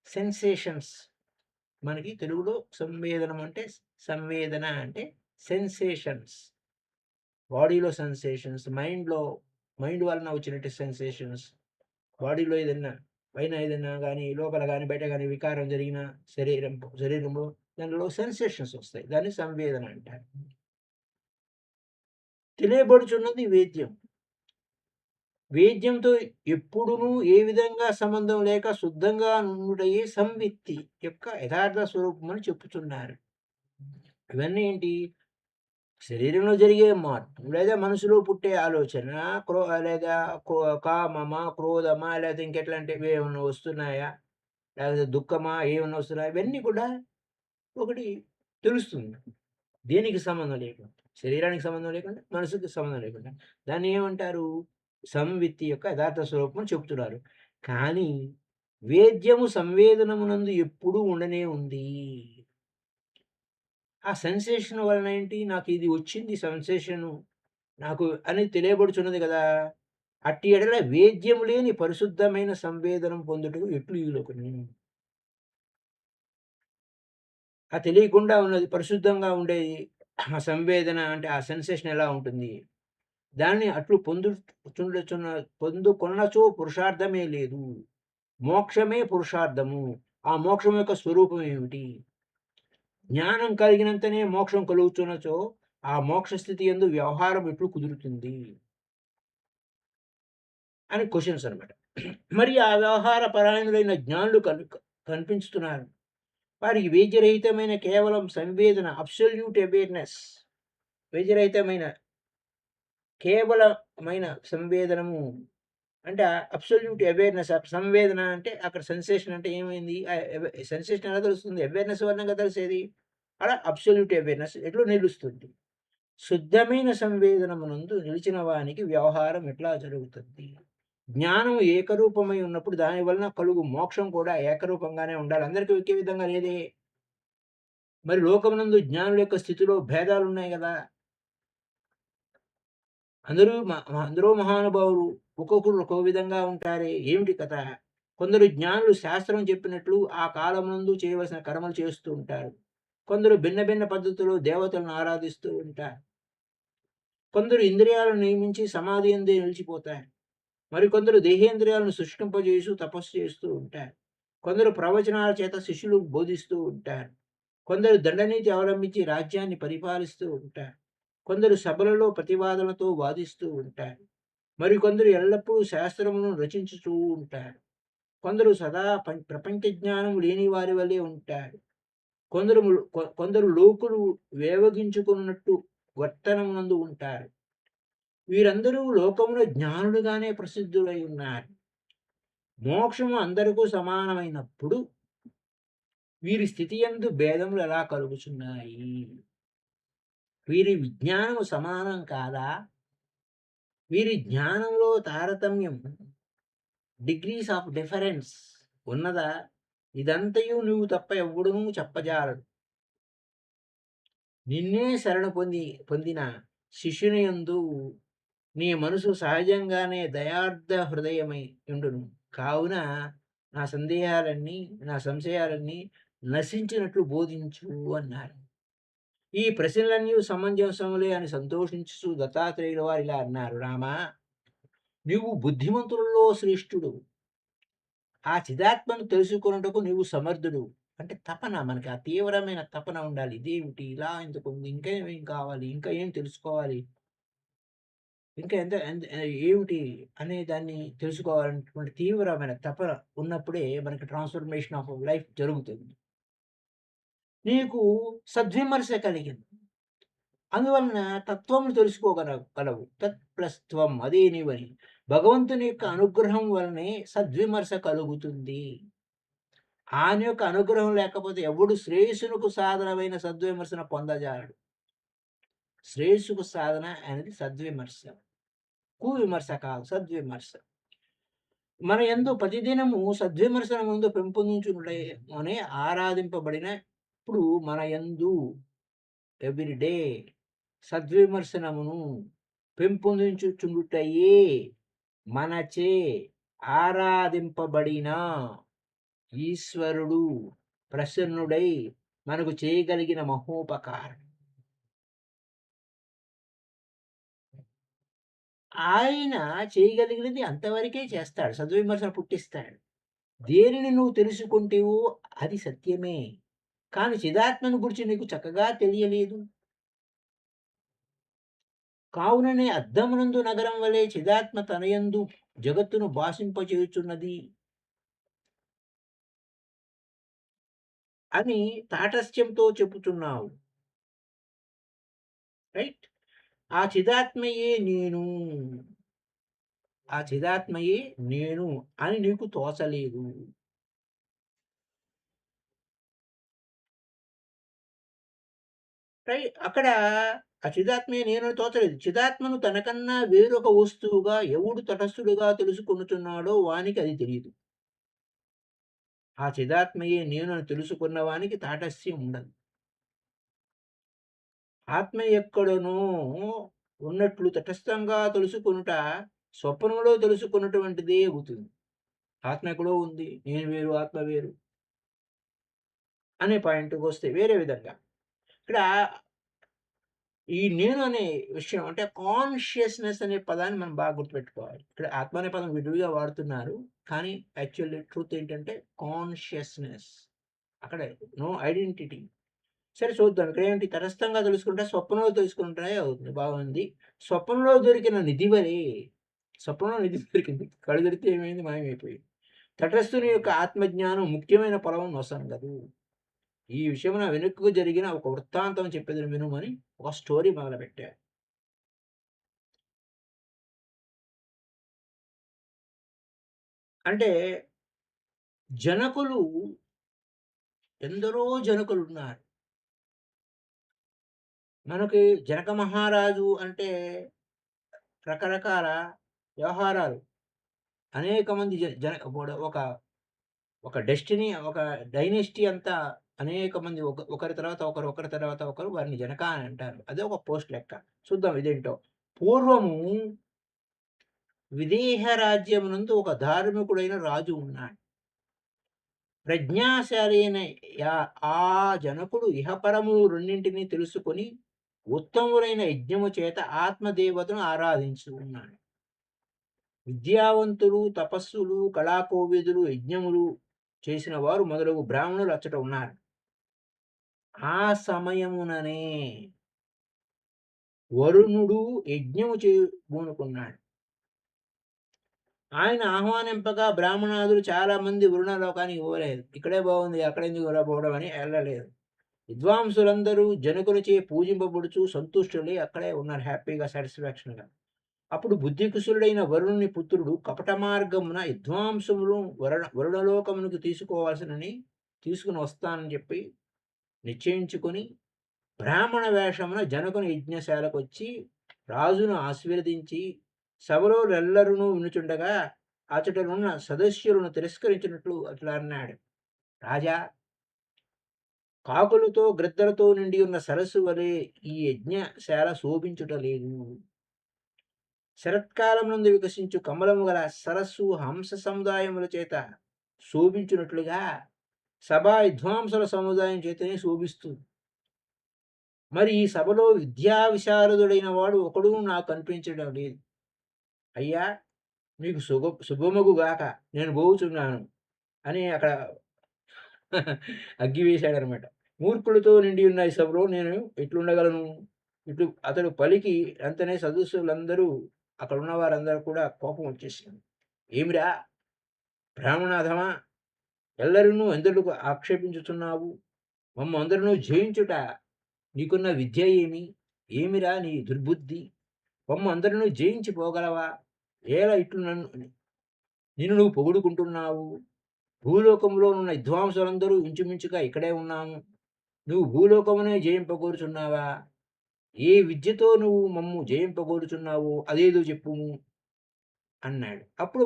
సెన్సేషన్స్. మనకి తెలుగులో సంవేదనం అంటే సంవేదన అంటే సెన్సేషన్స్. బాడీలో సెన్సేషన్స్, మైండ్ వలన వచ్చినట్టు సెన్సేషన్స్. బాడీలో ఏదన్నా పైన ఏదన్నా గానీ, లోపల గానీ, బయట గానీ వికారం జరిగిన శరీరంలో దానిలో సెన్సేషన్స్ వస్తాయి. దాన్ని సంవేదన అంటారు. తెలియబడుచున్నది వేద్యం. వేద్యంతో ఎప్పుడునూ ఏ విధంగా సంబంధం లేక శుద్ధంగా నుండుటయే సంవిత్తి యొక్క యథార్థ స్వరూపమని చెప్పుచున్నారు. ఇవన్నీ ఏంటి? శరీరంలో జరిగే మార్పు, లేదా మనసులో పుట్టే ఆలోచన, లేదా కామమా, క్రోధమా, లేదా ఇంకెట్లాంటివి ఏమన్నా వస్తున్నాయా? లేకపోతే దుఃఖమా ఏమన్నా వస్తున్నాయా? ఇవన్నీ కూడా ఒకటి తెలుస్తుంది. దేనికి సంబంధం లేకుండా. శరీరానికి సంబంధం లేకుండా, మనసుకి సంబంధం లేకుండా. దాన్ని ఏమంటారు? సంవిత్తి యొక్క యథార్థ స్వరూపం అని చెప్తున్నారు. కానీ వేద్యము సంవేదనమునందు ఎప్పుడూ ఉండనే ఉంది. ఆ సెన్సేషన్ వలన ఏంటి? నాకు ఇది వచ్చింది సెన్సేషను నాకు అని తెలియబడుచున్నది గదా! అట్టి ఎడల వేద్యము లేని పరిశుద్ధమైన సంవేదనం పొందుటకు ఎట్లు వీలగును? ఆ తెలియకుండా ఉన్నది పరిశుద్ధంగా ఉండేది ఆ సంవేదన అంటే ఆ సెన్సేషన్ ఎలా ఉంటుంది? దాన్ని అట్లు పొందుకొన్నచో పురుషార్థమే లేదు. మోక్షమే పురుషార్థము. ఆ మోక్షం యొక్క స్వరూపం ఏమిటి? జ్ఞానం కలిగినంతనే మోక్షం కలుగుతున్నచో ఆ మోక్ష స్థితి యందు వ్యవహారం ఎట్లు కుదురుతుంది? అని క్వెషన్స్ అన్నమాట. మరి ఆ వ్యవహార పరాయణులైన జ్ఞానులు కనిపించుతున్నారు. వారికి వేద్యరహితమైన కేవలం సంవేదన అబ్సొల్యూట్ అవేర్‌నెస్, వేద్యరహితమైన కేవలమైన సంవేదనము అంటే అబ్సొల్యూట్ అవేర్‌నెస్ ఆఫ్ సంవేదన అంటే అక్కడ సెన్సేషన్ అంటే ఏమైంది? సెన్సేషన్ ఎలా తెలుస్తుంది? అవేర్‌నెస్ వలన కదా తెలిసేది. అలా అబ్సొల్యూట్ అవేర్‌నెస్ ఎట్లు నిలుస్తుంది? శుద్ధమైన సంవేదనమునందు నిలిచిన వానికి వ్యవహారం ఎట్లా జరుగుతుంది? జ్ఞానం ఏకరూపమై ఉన్నప్పుడు దాని వలన కలుగు మోక్షం కూడా ఏకరూపంగానే ఉండాలి. అందరికీ ఒకే విధంగా లేదే. మరి లోకమునందు జ్ఞానుల యొక్క స్థితిలో భేదాలున్నాయి గదా! అందరూ మహానుభావులు. ఒక్కొక్కరు ఒక్కో విధంగా ఉంటారే. ఏమిటి కథ? కొందరు జ్ఞానులు శాస్త్రం చెప్పినట్లు ఆ కాలమునందు చేయవలసిన కర్మలు చేస్తూ ఉంటారు. కొందరు భిన్న భిన్న పద్ధతిలో దేవతలను ఆరాధిస్తూ ఉంటారు. కొందరు ఇంద్రియాలను నియమించి సమాధి యందే నిలిచిపోతారు. మరికొందరు దేహేంద్రియాలను శుష్కింపజేస్తూ తపస్సు చేస్తూ ఉంటారు. కొందరు ప్రవచనాల చేత శిష్యులు బోధిస్తూ ఉంటారు. కొందరు దండనీతి అవలంబించి రాజ్యాన్ని పరిపాలిస్తూ ఉంటారు. కొందరు సభలలో ప్రతివాదనలతో వాదిస్తూ ఉంటారు. మరికొందరు ఎల్లప్పుడూ శాస్త్రములను రచించుతూ ఉంటారు. కొందరు సదా ప్రపంచ జ్ఞానం లేని వారి వలె ఉంటారు. కొందరు లోకులు వేవగించుకున్నట్టు వర్తనమునందు ఉంటారు. వీరందరూ లోకములో జ్ఞానులుగానే ప్రసిద్ధులై ఉన్నారు. మోక్షము అందరికీ సమానమైనప్పుడు వీరి స్థితి యందు భేదములు ఎలా కలుగుచున్నాయి? వీరి విజ్ఞానము సమానం కాదా? వీరి జ్ఞానంలో తారతమ్యం, డిగ్రీస్ ఆఫ్ డిఫరెన్స్ ఉన్నదా? ఇదంతయు నువ్వు తప్ప ఎవ్వడునూ చెప్పజాలడు. నిన్నే శరణు పొందిన శిష్యుని యందు నీ మనసు సహజంగానే దయార్థ హృదయమై ఉండును. కావున నా సంశయాలన్నీ నశించినట్లు బోధించు అన్నారు. ఈ ప్రశ్నలన్నీ సమంజసములే అని సంతోషించుచు దత్తాత్రేయుల వారు ఇలా అన్నారు. రామా, నీవు బుద్ధిమంతులలో శ్రేష్ఠుడు. ఆ చిదాత్మను తెలుసుకొనుటకు నీవు సమర్థుడు. అంటే తపన, మనకి ఆ తీవ్రమైన తపన ఉండాలి. ఇదేమిటి ఇలా ఎందుకుంది? ఇంకా ఏం కావాలి? ఇంకా ఏం తెలుసుకోవాలి? ఇంకా ఏమిటి అనే దాన్ని తెలుసుకోవాలనేటువంటి తీవ్రమైన తపన ఉన్నప్పుడే మనకి ట్రాన్స్‌ఫర్మేషన్ ఆఫ్ లైఫ్ జరుగుతుంది. నీకు సద్విమర్శ కలిగింది. అందువలన తత్వమును గలవు. తత్ ప్లస్ త్వం, అదే నీవని. భగవంతుని యొక్క అనుగ్రహం వలనే సద్విమర్శ కలుగుతుంది. ఆయన యొక్క అనుగ్రహం లేకపోతే ఎవడు శ్రేయస్సునకు సాధనమైన సద్విమర్శన పొందజాలడు. శ్రేయస్సుకు సాధన అనేది సద్విమర్శ. కువిమర్శ కాదు, సద్విమర్శ. మన యందు ప్రతిదినము సద్విమర్శన ముందు పెంపొందించుటయే అనే ఆరాధింపబడినప్పుడు మన యందు ఎవ్రీ డే సద్విమర్శనమును పెంపొందించుచుండుటయే మనచే ఆరాధింపబడిన ఈశ్వరుడు ప్రసన్నుడై మనకు చేయగలిగిన మహోపకారం. ఆయన చేయగలిగినది అంతవరకే చేస్తాడు. సద్విమర్శన పుట్టిస్తాడు. దేనిని నువ్వు తెలుసుకుంటేవో అది సత్యమే. కానీ చిదాత్మను గురించి నీకు చక్కగా తెలియలేదు. కావుననే అద్దమునందు నగరం వలె చిదాత్మ తనయందు జగత్తును భాషింపచేయుచున్నది అని తాటస్థ్యంతో చెప్పుచున్నావు. రైట్? ఆ చిదాత్మయే నేను. ఆ చిదాత్మయే నేను అని నీకు తోచలేదు. అక్కడ ఆ చిదాత్మయే నేను అని తోచలేదు. చిదాత్మను తనకన్నా వేరొక వస్తువుగా ఎవడు తటస్థుడుగా తెలుసుకొనుచున్నాడో వానికి అది తెలీదు. ఆ చిదాత్మయే నేను అని తెలుసుకున్న వానికి తాటస్థ్యం ఉండదు. ఆత్మ ఎక్కడనో ఉన్నట్లు తటస్థంగా తెలుసుకొనుట స్వప్నంలో తెలుసుకున్నటువంటిదే అవుతుంది. ఆత్మ ఎక్కడో ఉంది, నేను వేరు, ఆత్మ వేరు అనే పాయింట్‌కొస్తే వేరే విధంగా. ఇక్కడ ఈ నేను అనే విషయం అంటే కాన్షియస్‌నెస్ అనే పదాన్ని మనం బాగా గుర్తుపెట్టుకోవాలి. ఇక్కడ ఆత్మ అనే పదం విడివిగా వాడుతున్నారు. కానీ యాక్చువల్లీ ట్రూత్ ఏంటంటే కాన్షియస్‌నెస్. అక్కడ నో ఐడెంటిటీ. సరే చూద్దాం. ఇక్కడేంటి తటస్థంగా తెలుసుకుంటే స్వప్నంలో తెలుసుకుంటే అవుతుంది. బాగుంది. స్వప్నంలో దొరికిన నిధి వలె స్వప్నంలో నిధి దొరికింది. కళ్ళు తెరిస్తే ఏమైంది? మాయమైపోయింది. తటస్థుని యొక్క ఆత్మజ్ఞానం ముఖ్యమైన ఫలం నొసంగదు. ఈ విషయమున వెనుకకు జరిగిన ఒక వృత్తాంతం చెప్పెదను వినుమని ఒక స్టోరీ మొదలుపెట్టారు. అంటే జనకులు ఎందరో జనకులున్నారు. మనకి జనక మహారాజు అంటే రకరకాల వ్యవహారాలు. అనేక మంది జ జన ఇప్పుడు ఒక డెస్టినీ, ఒక డైనెస్టీ అంతా అనేక మంది ఒకరి తర్వాత ఒకరు, ఒకరి తర్వాత ఒకరు వారిని జనక అని అంటారు. అదే ఒక పోస్ట్ లెక్క. చూద్దాం ఇదేంటో. పూర్వము విదేహ రాజ్యమునందు ఒక ధార్మికుడైన రాజు ఉన్నాడు. ప్రజ్ఞాశాలి అయిన ఆ జనకుడు ఇహపరములు రెండింటిని తెలుసుకొని ఉత్తములైన యజ్ఞము చేత ఆత్మదేవతను ఆరాధించు ఉన్నాడు. విద్యావంతులు, తపస్సులు, కళాకోవిదులు, యజ్ఞములు చేసిన వారు మొదలగు బ్రాహ్మణులు అచ్చట ఉన్నారు. ఆ సమయముననే వరుణుడు యజ్ఞము చేయబూనుకున్నాడు. ఆయన ఆహ్వానింపగా బ్రాహ్మణాదులు చాలామంది వరుణలోకానికి పోలేదు. ఇక్కడే బాగుంది అక్కడెందుకురా పోవడం అని ఎళ్ళలేదు. విద్వాంసులందరూ జనకులచే పూజింపబడుచు సంతుష్టులై అక్కడే ఉన్నారు హ్యాపీగా, సాటిస్ఫాక్షన్‌గా. అప్పుడు బుద్ధికుశలుడైన వరుణుని పుత్రుడు కపట మార్గమున విద్వాంసములు వరుణలోకమునకు తీసుకుని వస్తానని చెప్పి నిశ్చయించుకొని బ్రాహ్మణ వేషమున జనకుని యజ్ఞశాలకొచ్చి రాజును ఆశీర్వదించి సభలోనెల్లరునూ వినుచుండగా అచటనున్న సదస్యులను తిరస్కరించినట్లు అట్లా అన్నాడు. రాజా, కాకులతో గ్రద్దలతో నిండి ఉన్న సరస్సు వలె ఈ యజ్ఞశాల శోభించుట లేదు. శరత్కాలమునందు వికసించు కమలము గల సరస్సు హంస సముదాయముల చేత శోభించున్నట్లుగా సభా విద్వాంసుల సముదాయం చేతనే శోభిస్తుంది. మరి ఈ సభలో విద్యా విశారదుడైన వాడు ఒకడు నాకు కనిపించడం లేదు. అయ్యా, మీకు శుభమగుగాక, నేను పోవుచున్నాను అని అక్కడ అగ్గి వేశాడనమాట. మూర్ఖులతో నిండి ఉన్న ఈ సభలో నేను ఎట్లుండగలను? ఇట్లు అతడు పలికి అంతనే సదస్సులందరూ, అక్కడున్న వారందరూ కూడా కోపం వచ్చేసింది. ఏమిరా బ్రాహ్మణాధమా, ఎల్లరినూ ఎందుకు ఆక్షేపించుచున్నావు? మమ్మందరినూ జయించుట నీకున్న విద్య ఏమి? ఏమిరా నీ దుర్బుద్ధి? మమ్మందరినూ జయించి పోగలవా? ఏల ఇట్లు నిన్ను నువ్వు పొగుడుకుంటున్నావు? భూలోకంలో ఉన్న విద్వాంసులందరూ ఇంచుమించుగా ఇక్కడే ఉన్నాము. నువ్వు భూలోకమునే జయింపగోరుచున్నావా? ఏ విద్యతో నువ్వు మమ్ము జయింపగోరుచున్నావో అదేదో చెప్పుము అన్నాడు. అప్పుడు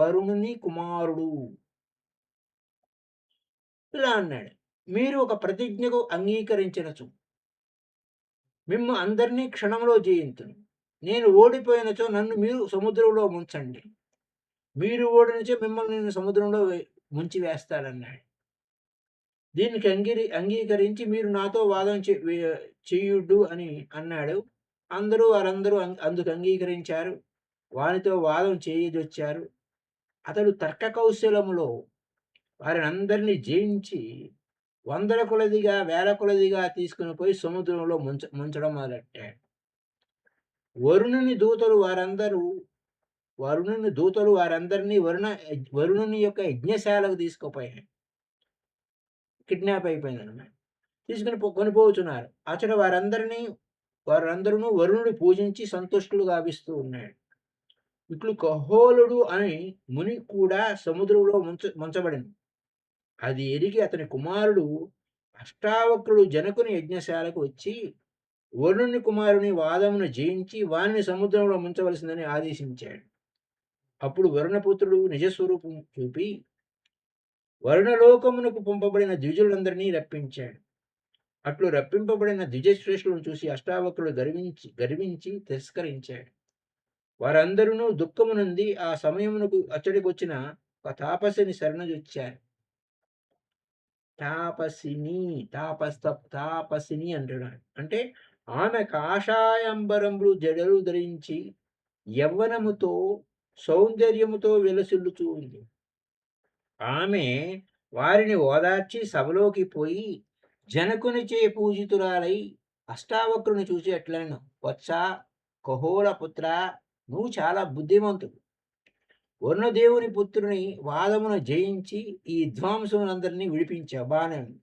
వరుణుని కుమారుడు ఇలా అన్నాడు. మీరు ఒక ప్రతిజ్ఞకు అంగీకరించినచో మిమ్ము అందరినీ క్షణంలో జయింతును. నేను ఓడిపోయినచో నన్ను మీరు సముద్రంలో ముంచండి. మీరు ఓడినచో మిమ్మల్ని నేను సముద్రంలో ముంచి వేస్తానన్నాడు. దీనికి అంగీకరించి మీరు నాతో వాదం చెయ్యుడు అని అన్నాడు. వారందరూ అందుకు అంగీకరించారు. వానితో వాదం చేయజొచ్చారు. అతడు తర్క కౌశలములో వారినందరినీ జయించి వందల కొలదిగా, వేల కొలదిగా తీసుకుని పోయి సముద్రంలో ముంచడం మొదలెట్టాడు. వరుణుని దూతలు వారందరినీ వరుణుని యొక్క యజ్ఞశాలకు తీసుకుపోయారు. కిడ్నాప్ అయిపోయిందన్నమాట. తీసుకుని కొనిపోతున్నారు. అతడు వారందరూ వరుణుడు పూజించి సంతుష్టులు గావిస్తూ ఉన్నాడు. ఇట్లు కహోలుడు అని ముని కూడా సముద్రంలో ముంచబడింది. అది ఎరిగి అతని కుమారుడు అష్టావక్రుడు జనకుని యజ్ఞశాలకు వచ్చి వరుణుని కుమారుని వాదమును జయించి వానిని సముద్రంలో ముంచవలసిందని ఆదేశించాడు. అప్పుడు వరుణపుత్రుడు నిజస్వరూపం చూపి వరుణలోకమునకు పంపబడిన ద్విజులందరినీ రప్పించాడు. అట్లు రప్పింపబడిన ద్విజశ్రేష్ఠులను చూసి అష్టావక్రుడు గర్వించి తిరస్కరించాడు. వారందరూ దుఃఖము నుండి ఆ సమయమునకు అచ్చడికొచ్చిన ఒక తాపసిని శరణజొచ్చారు. తాపసిని అంటున్నాడు. అంటే ఆమె కాషాయంబరములు జడలు ధరించి యవ్వనముతో సౌందర్యముతో విలసిల్లుతూ ఉంది. ఆమె వారిని ఓదార్చి సభలోకి పోయి జనకునిచే పూజితురాలై అష్టావక్రుని చూసి ఎట్లను, వత్సా కహోల పుత్ర, నువ్వు చాలా బుద్ధిమంతుడు. వరుణదేవుని పుత్రుని వాదమున జయించి ఈ విద్వాంసులందరినీ విడిపించావు, బానే ఉంది.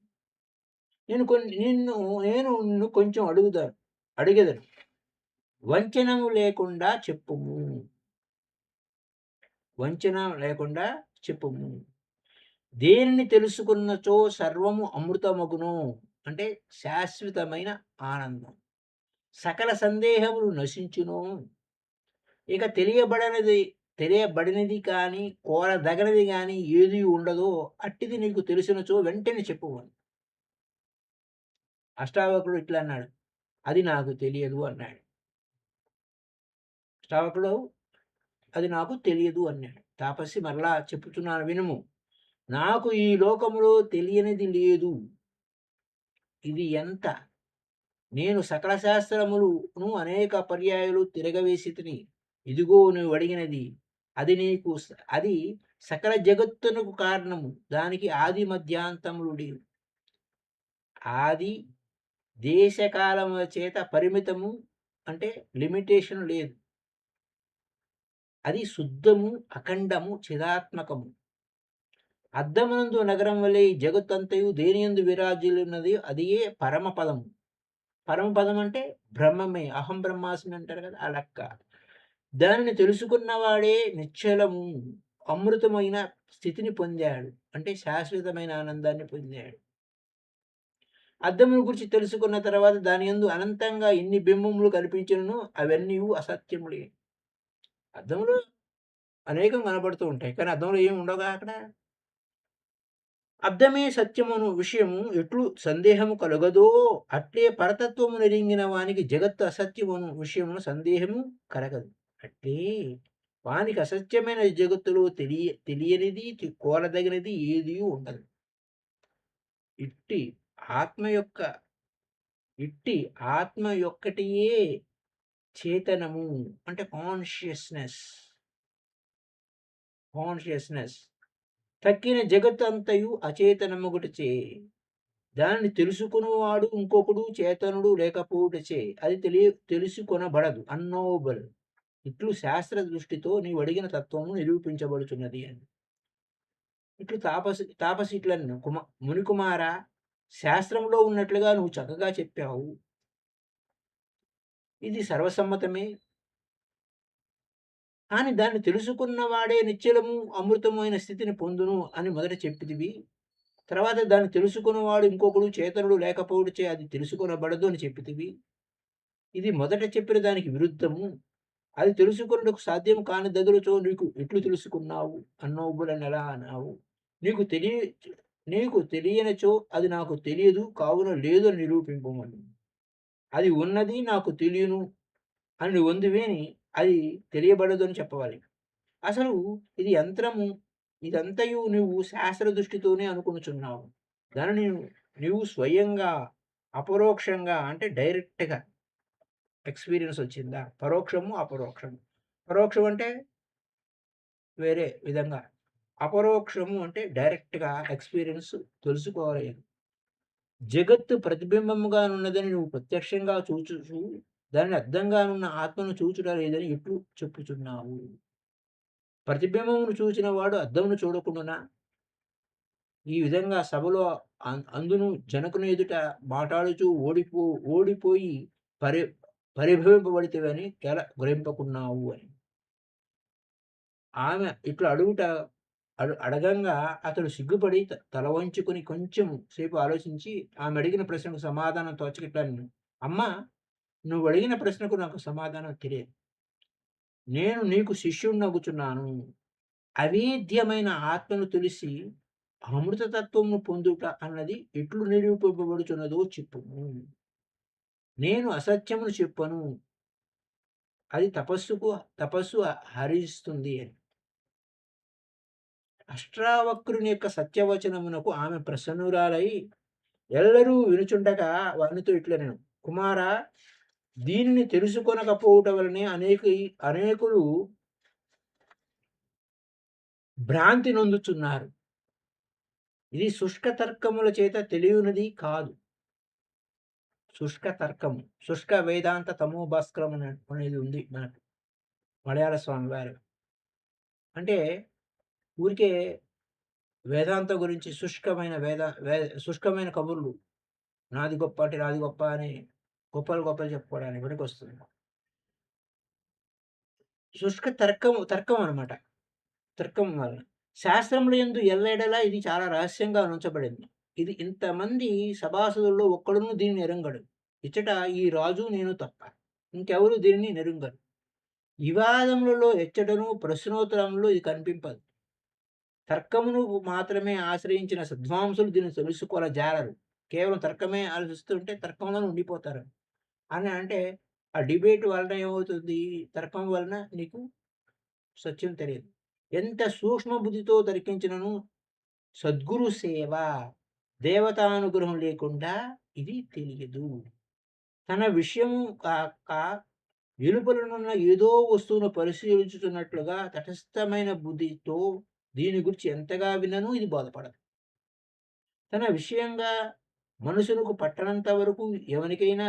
నిన్ను కొంచెం అడిగెదను. వంచన లేకుండా చెప్పుము. దేనిని తెలుసుకున్నచో సర్వము అమృతమగును, అంటే శాశ్వతమైన ఆనందం. సకల సందేహములు నశించును. ఇక తెలియబడినది కానీ కోరదగనిది కానీ ఏది ఉండదో అట్టిది నీకు తెలిసినచో వెంటనే చెప్పుము. అష్టావక్రుడు ఇట్లా అన్నాడు. అది నాకు తెలియదు అన్నాడు. అష్టావక్రుడు అది నాకు తెలియదు అన్నాడు. తాపసి మరలా చెప్పుతున్నాను వినుము. నాకు ఈ లోకములో తెలియనిది లేదు. ఇది ఎంత? నేను సకల శాస్త్రములను అనేక పర్యాయాలు తిరగవేసి తిని, ఇదిగో నువ్వు అడిగినది అది సకల జగత్తునకు కారణము. దానికి ఆది మధ్యాంతములు లేవు. ఆది దేశకాలముల చేత పరిమితము, అంటే లిమిటేషన్ లేదు. అది శుద్ధము, అఖండము, చిదాత్మకము. అద్దమునందు నగరం వలె ఈ జగత్తంతయు దేనియందు విరాజిల్లున్నది అదియే పరమపదము. పరమపదం అంటే బ్రహ్మమే. అహం బ్రహ్మాస్మి అంటారు కదా! ఆ లెక్క. దానిని తెలుసుకున్నవాడే నిశ్చలము, అమృతమైన స్థితిని పొందాడు. అంటే శాశ్వతమైన ఆనందాన్ని పొందాడు. అద్దమును గురించి తెలుసుకున్న తర్వాత దాని యందు అనంతంగా ఎన్ని బింబములు కనిపించినను అవన్నీయు అసత్యములే. అద్దంలో అనేకం కనబడుతూ ఉంటాయి. కానీ అద్దంలో ఏమి ఉండవుగా అక్కడ. అద్దమే సత్యమను విషయము ఎట్లు సందేహము కలుగదో అట్లే పరతత్వము నెరింగిన వానికి జగత్తు అసత్యమను విషయమును సందేహము కలగదు. అట్లే వానికి అసత్యమైన జగత్తులో తెలియనిది, కోరదగినది ఏదీ ఉండదు. ఇట్టి ఆత్మ యొక్క ఇట్టి ఆత్మ యొక్కటియే చేతనము అంటే కాన్షియస్‌నెస్. తక్కిన జగత్తంతయు అచేతనమొకటిచే. దానిని తెలుసుకొనువాడు ఇంకొకడు చేతనుడు లేకపోవుటచే అది తెలుసుకొనబడదు. అన్నోవబుల్. ఇట్లు శాస్త్ర దృష్టితో నీవడిగిన తత్వము నిరూపించబడుచున్నది అని. ఇట్లు తాపసి ఇట్లనెను. మునికుమారా, శాస్త్రంలో ఉన్నట్లుగా నువ్వు చక్కగా చెప్పావు. ఇది సర్వసమ్మతమే. కానీ దాన్ని తెలుసుకున్నవాడే నిశ్చలము, అమృతము అయిన స్థితిని పొందును అని మొదట చెప్పితివి. తర్వాత దాన్ని తెలుసుకున్నవాడు ఇంకొకడు చేతనుడు లేకపోవుటచే అది తెలుసుకొనబడదు అని చెప్పితివి. ఇది మొదట చెప్పిన దానికి విరుద్ధము. అది తెలుసుకొనుటకు సాధ్యం కాని దగులుచో నీకు ఎట్లు తెలుసుకున్నావు? అన్నోబులనెలా అన్నావు? నీకు తెలియ నీకు తెలియనిచో అది నాకు తెలియదు కావున లేదు అని నిరూపింపమను. అది ఉన్నది నాకు తెలియను అని నువ్వొందువేని అది తెలియబడదు అని చెప్పవాలి. అసలు ఇది యంత్రము, ఇదంతయు నువ్వు శాస్త్ర దృష్టితోనే అనుకొనుచున్నావు. దానిని నీవు స్వయంగా, అపరోక్షంగా అంటే డైరెక్ట్‌గా ఎక్స్‌పీరియన్స్ వచ్చిందా? పరోక్షము, అపరోక్షము. పరోక్షం అంటే వేరే విధంగా. అపరోక్షము అంటే డైరెక్ట్‌గా ఎక్స్‌పీరియన్స్ తెలుసుకోవాలి. జగత్తు ప్రతిబింబముగానున్నదని నువ్వు ప్రత్యక్షంగా చూచుచు దానిని అద్దంగానున్న ఆత్మను చూచుట లేదని ఎట్లు చెప్పుచున్నావు? ప్రతిబింబమును చూచిన వాడు అద్దమును చూడకుండునా? ఈ విధంగా సభలో అందును జనకుని ఎదుట మాటాడుచూ ఓడిపోయి పరి పరిభవింపబడితివని గ్రహింపకున్నావు అని. ఆమె ఇట్లా అడగంగా అతడు సిగ్గుపడి తల వంచుకొని కొంచెం సేపు ఆలోచించి ఆమె అడిగిన ప్రశ్నకు సమాధానం తోచక ఇట్లనెను. అమ్మా! నువ్వు అడిగిన ప్రశ్నకు నాకు సమాధానం తెలియదు. నేను నీకు శిష్యుడినగుచున్నాను. అవేద్యమైన ఆత్మను తెలిసి అమృతతత్వమును పొందుట అన్నది ఎట్లు నిరూపింపబడుచున్నదో చెప్పుము. నేను అసత్యమును చెప్పను. అది తపస్సు హరిస్తుంది అని. అష్టావక్రుని యొక్క సత్యవచనమునకు ఆమె ప్రసన్నురాలై ఎల్లరూ వినుచుండగా వానితో ఇట్లనెను. కుమారా, దీనిని తెలుసుకొనకపోవుట వలనే అనేకులు భ్రాంతి నొందుచున్నారు. ఇది శుష్క తర్కముల చేత తెలియనిది కాదు. శుష్క తర్కము. శుష్క వేదాంత తమోభాస్కరం అనేది ఉంది మనకు. మలయాళ స్వామి వారు. అంటే ఊరికే వేదాంతం గురించి శుష్కమైన కబుర్లు. నాది గొప్ప అంటే నాది గొప్ప అని గొప్పలు చెప్పుకోవడానికి పనికొస్తుంది. శుష్క తర్కం అన్నమాట. తర్కం వలన. శాస్త్రముల యందు ఎల్లెడలా ఇది చాలా రహస్యంగా ఉంచబడింది. ఇది ఇంతమంది సభాసదుల్లో ఒక్కడును దీనిని ఎరుంగడు. ఇచ్చట ఈ రాజు నేను తప్ప. ఇంకెవరు దీనిని నెరుంగరు. వివాదములలో ఎచ్చటను ప్రశ్నోత్తరములో ఇది కనిపింపదు. తర్కమును మాత్రమే ఆశ్రయించిన సద్వాంసులు దీన్ని తెలుసుకోనజాలరు. కేవలం తర్కమే ఆలోచిస్తుంటే తర్కంలోనే ఉండిపోతారు. అని అంటే ఆ డిబేట్ వలన ఏమవుతుంది? తర్కం వలన నీకు సత్యం తెలియదు. ఎంత సూక్ష్మ బుద్ధితో తర్కించినను సద్గురు సేవ, దేవతానుగ్రహం లేకుండా ఇది తెలియదు. తన విషయము కాక వెలుపలనున్న ఏదో వస్తువును పరిశీలించుతున్నట్లుగా తటస్థమైన బుద్ధితో దీని గురించి ఎంతగా వినను ఇది బోధపడదు. తన విషయంగా మనుషులకు పట్టనంత వరకు ఎవనికైనా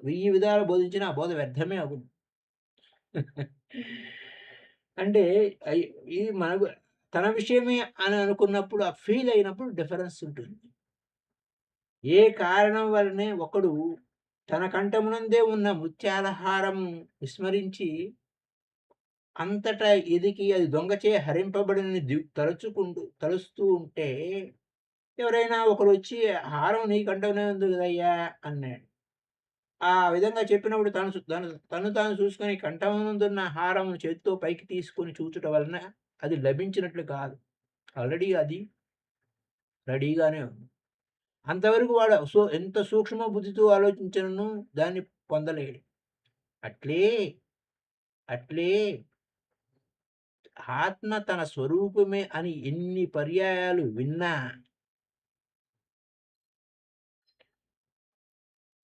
వెయ్యి విధాలు బోధించినా ఆ బోధ వ్యర్థమే అగును. అంటే అయి ఇది మనకు తన విషయమే అని అనుకున్నప్పుడు, ఆ ఫీల్ అయినప్పుడు డిఫరెన్స్ ఉంటుంది. ఏ కారణం వల్లనే ఒకడు తన కంఠమునందే ఉన్న ముత్యాల హారం విస్మరించి అంతటా ఎదికి అది దొంగచే హరింపబడినని తలుస్తూ ఉంటే, ఎవరైనా ఒకడొచ్చి "హారం నీ కంఠంలోనే ఉంది గదయ్యా" అన్నాడు. ఆ విధంగా చెప్పినప్పుడు తను తాను చూసుకొని కంఠమునందున్న హారమును చేత్తో పైకి తీసుకొని చూచుట వలన అది లభించినట్లు కాదు. ఆల్రెడీ అది రెడీగానే ఉంది. అంతవరకు వాడు ఎంత సూక్ష్మ బుద్ధితో ఆలోచించినను దాన్ని పొందలేడు. అట్లే, అట్లే ఆత్మ తన స్వరూపమే అని ఎన్ని పర్యాయాలు విన్నా,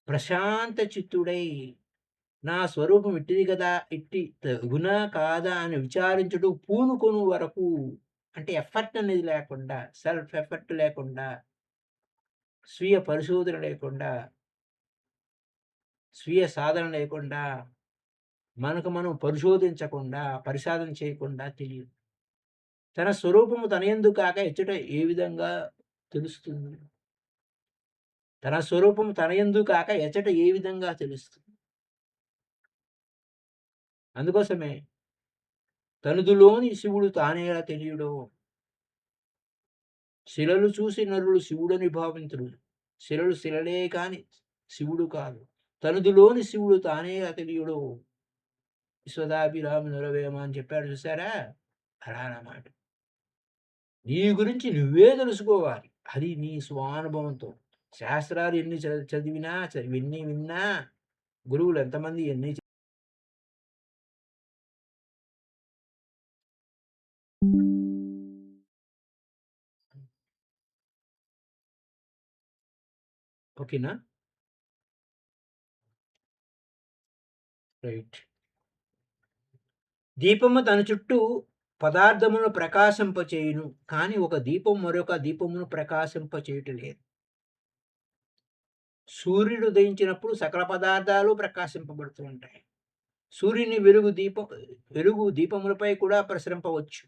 ప్రశాంత చిత్తుడై నా స్వరూపం ఇట్టిది గదా! ఇట్టి తగునా కాదా అని విచారించుటకు పూనుకొను వరకు అంటే ఎఫర్ట్ అనేది లేకుండా, సెల్ఫ్ ఎఫర్ట్ లేకుండా, స్వీయ పరిశోధన లేకుండా, స్వీయ సాధన లేకుండా, మనకు మనం పరిశోధించకుండా, పరిసాధన చేయకుండా తెలియదు. తన స్వరూపము తనయందు కాక ఎచ్చట ఏ విధంగా తెలుస్తుంది? తన స్వరూపము తనయందు కాక ఎచ్చట ఏ విధంగా తెలుస్తుంది? అందుకోసమే తనుదులోని శివుడు తానేలా తెలియుడో, శిలలు చూసి నరులు శివుడని భావింతురు. శిలలు శిలలే కాని శివుడు కాదు. తనుదులోని శివుడు తానేలా తెలియుడో, విశ్వదాభిరామ నురవేమ అని చెప్పాడు చూసారా? అలా అన్నమాట. నీ గురించి నువ్వే తెలుసుకోవాలి. అది నీ స్వానుభవంతో. శాస్త్రాలు ఎన్ని చదివినా, ఎన్ని విన్నా, గురువులు ఎంతమంది ఎన్ని ఓకేనా? రైట్. దీపము తన చుట్టూ పదార్థములను ప్రకాశింపచేయును. కానీ ఒక దీపం మరొక దీపమును ప్రకాశింపచేయుట లేదు. సూర్యుడు ఉదయించినప్పుడు సకల పదార్థాలు ప్రకాశింపబడుతూ ఉంటాయి. సూర్యుని వెలుగు దీపములపై కూడా ప్రసరింపవచ్చు.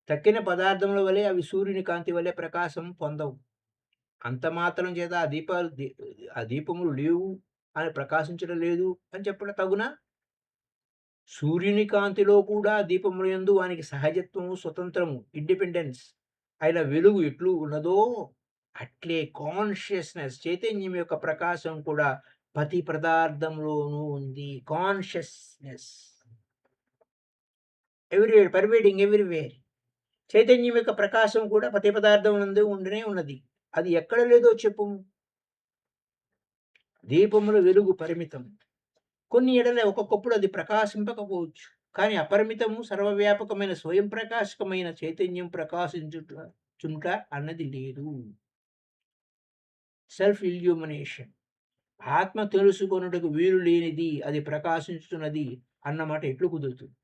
తక్కిన పదార్థముల వలె అవి సూర్యుని కాంతి వలె ప్రకాశం పొందవు. అంత మాత్రం చేత ఆ దీపములు లేవు అని ప్రకాశించడం లేదు అని చెప్పడం తగునా? సూర్యుని కాంతిలో కూడా దీపములందు వానికి సహజత్వము, స్వతంత్రము, ఇండిపెండెన్స్ అయిన వెలుగు ఎట్లు ఉన్నదో, అట్లే కాన్షియస్‌నెస్ చైతన్యం యొక్క ప్రకాశం కూడా ప్రతి పదార్థంలోనూ ఉంది. Consciousness everywhere, pervading everywhere. చైతన్యం యొక్క ప్రకాశం కూడా ప్రతి పదార్థం నందు ఉంటూనే ఉన్నది. అది ఎక్కడ లేదో చెప్పుము. దీపముల వెలుగు పరిమితం. కొన్ని ఎడల ఒక్కొక్కప్పుడు అది ప్రకాశింపకపోవచ్చు. కానీ అపరిమితము, సర్వవ్యాపకమైన స్వయం ప్రకాశకమైన చైతన్యం చుంట అన్నది లేదు. Self illumination. ఆత్మ తెలుసుకొనుటకు వీలు లేనిది, అది ప్రకాశించుతున్నది అన్నమాట ఎట్లు కుదురుతుంది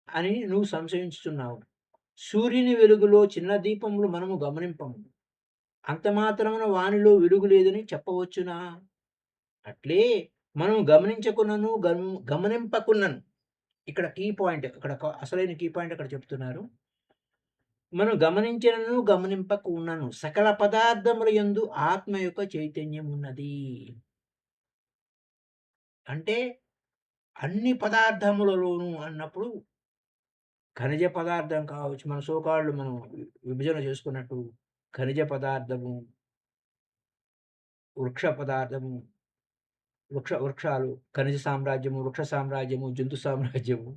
అని నువ్వు సంశయించుతున్నావు. సూర్యుని వెలుగులో చిన్న దీపములు మనము గమనింపము. అంత మాత్రమున వానిలో వెలుగు లేదని చెప్పవచ్చునా? అట్లే మనం గమనించకున్నను, గమనింపకున్నను. ఇక్కడ కీ పాయింట్, అసలైన కీ పాయింట్ అక్కడ చెప్తున్నారు. మనం గమనించినను, గమనింపకున్నను సకల పదార్థముల యందు ఆత్మ యొక్క చైతన్యం ఉన్నది. అంటే అన్ని పదార్థములలోను అన్నప్పుడు ఖనిజ పదార్థం కావచ్చు. మన మనం విభజన చేసుకున్నట్టు ఖనిజ పదార్థము, వృక్ష పదార్థము, వృక్షాలు, ఖనిజ సామ్రాజ్యము, వృక్ష సామ్రాజ్యము, జంతు సామ్రాజ్యము,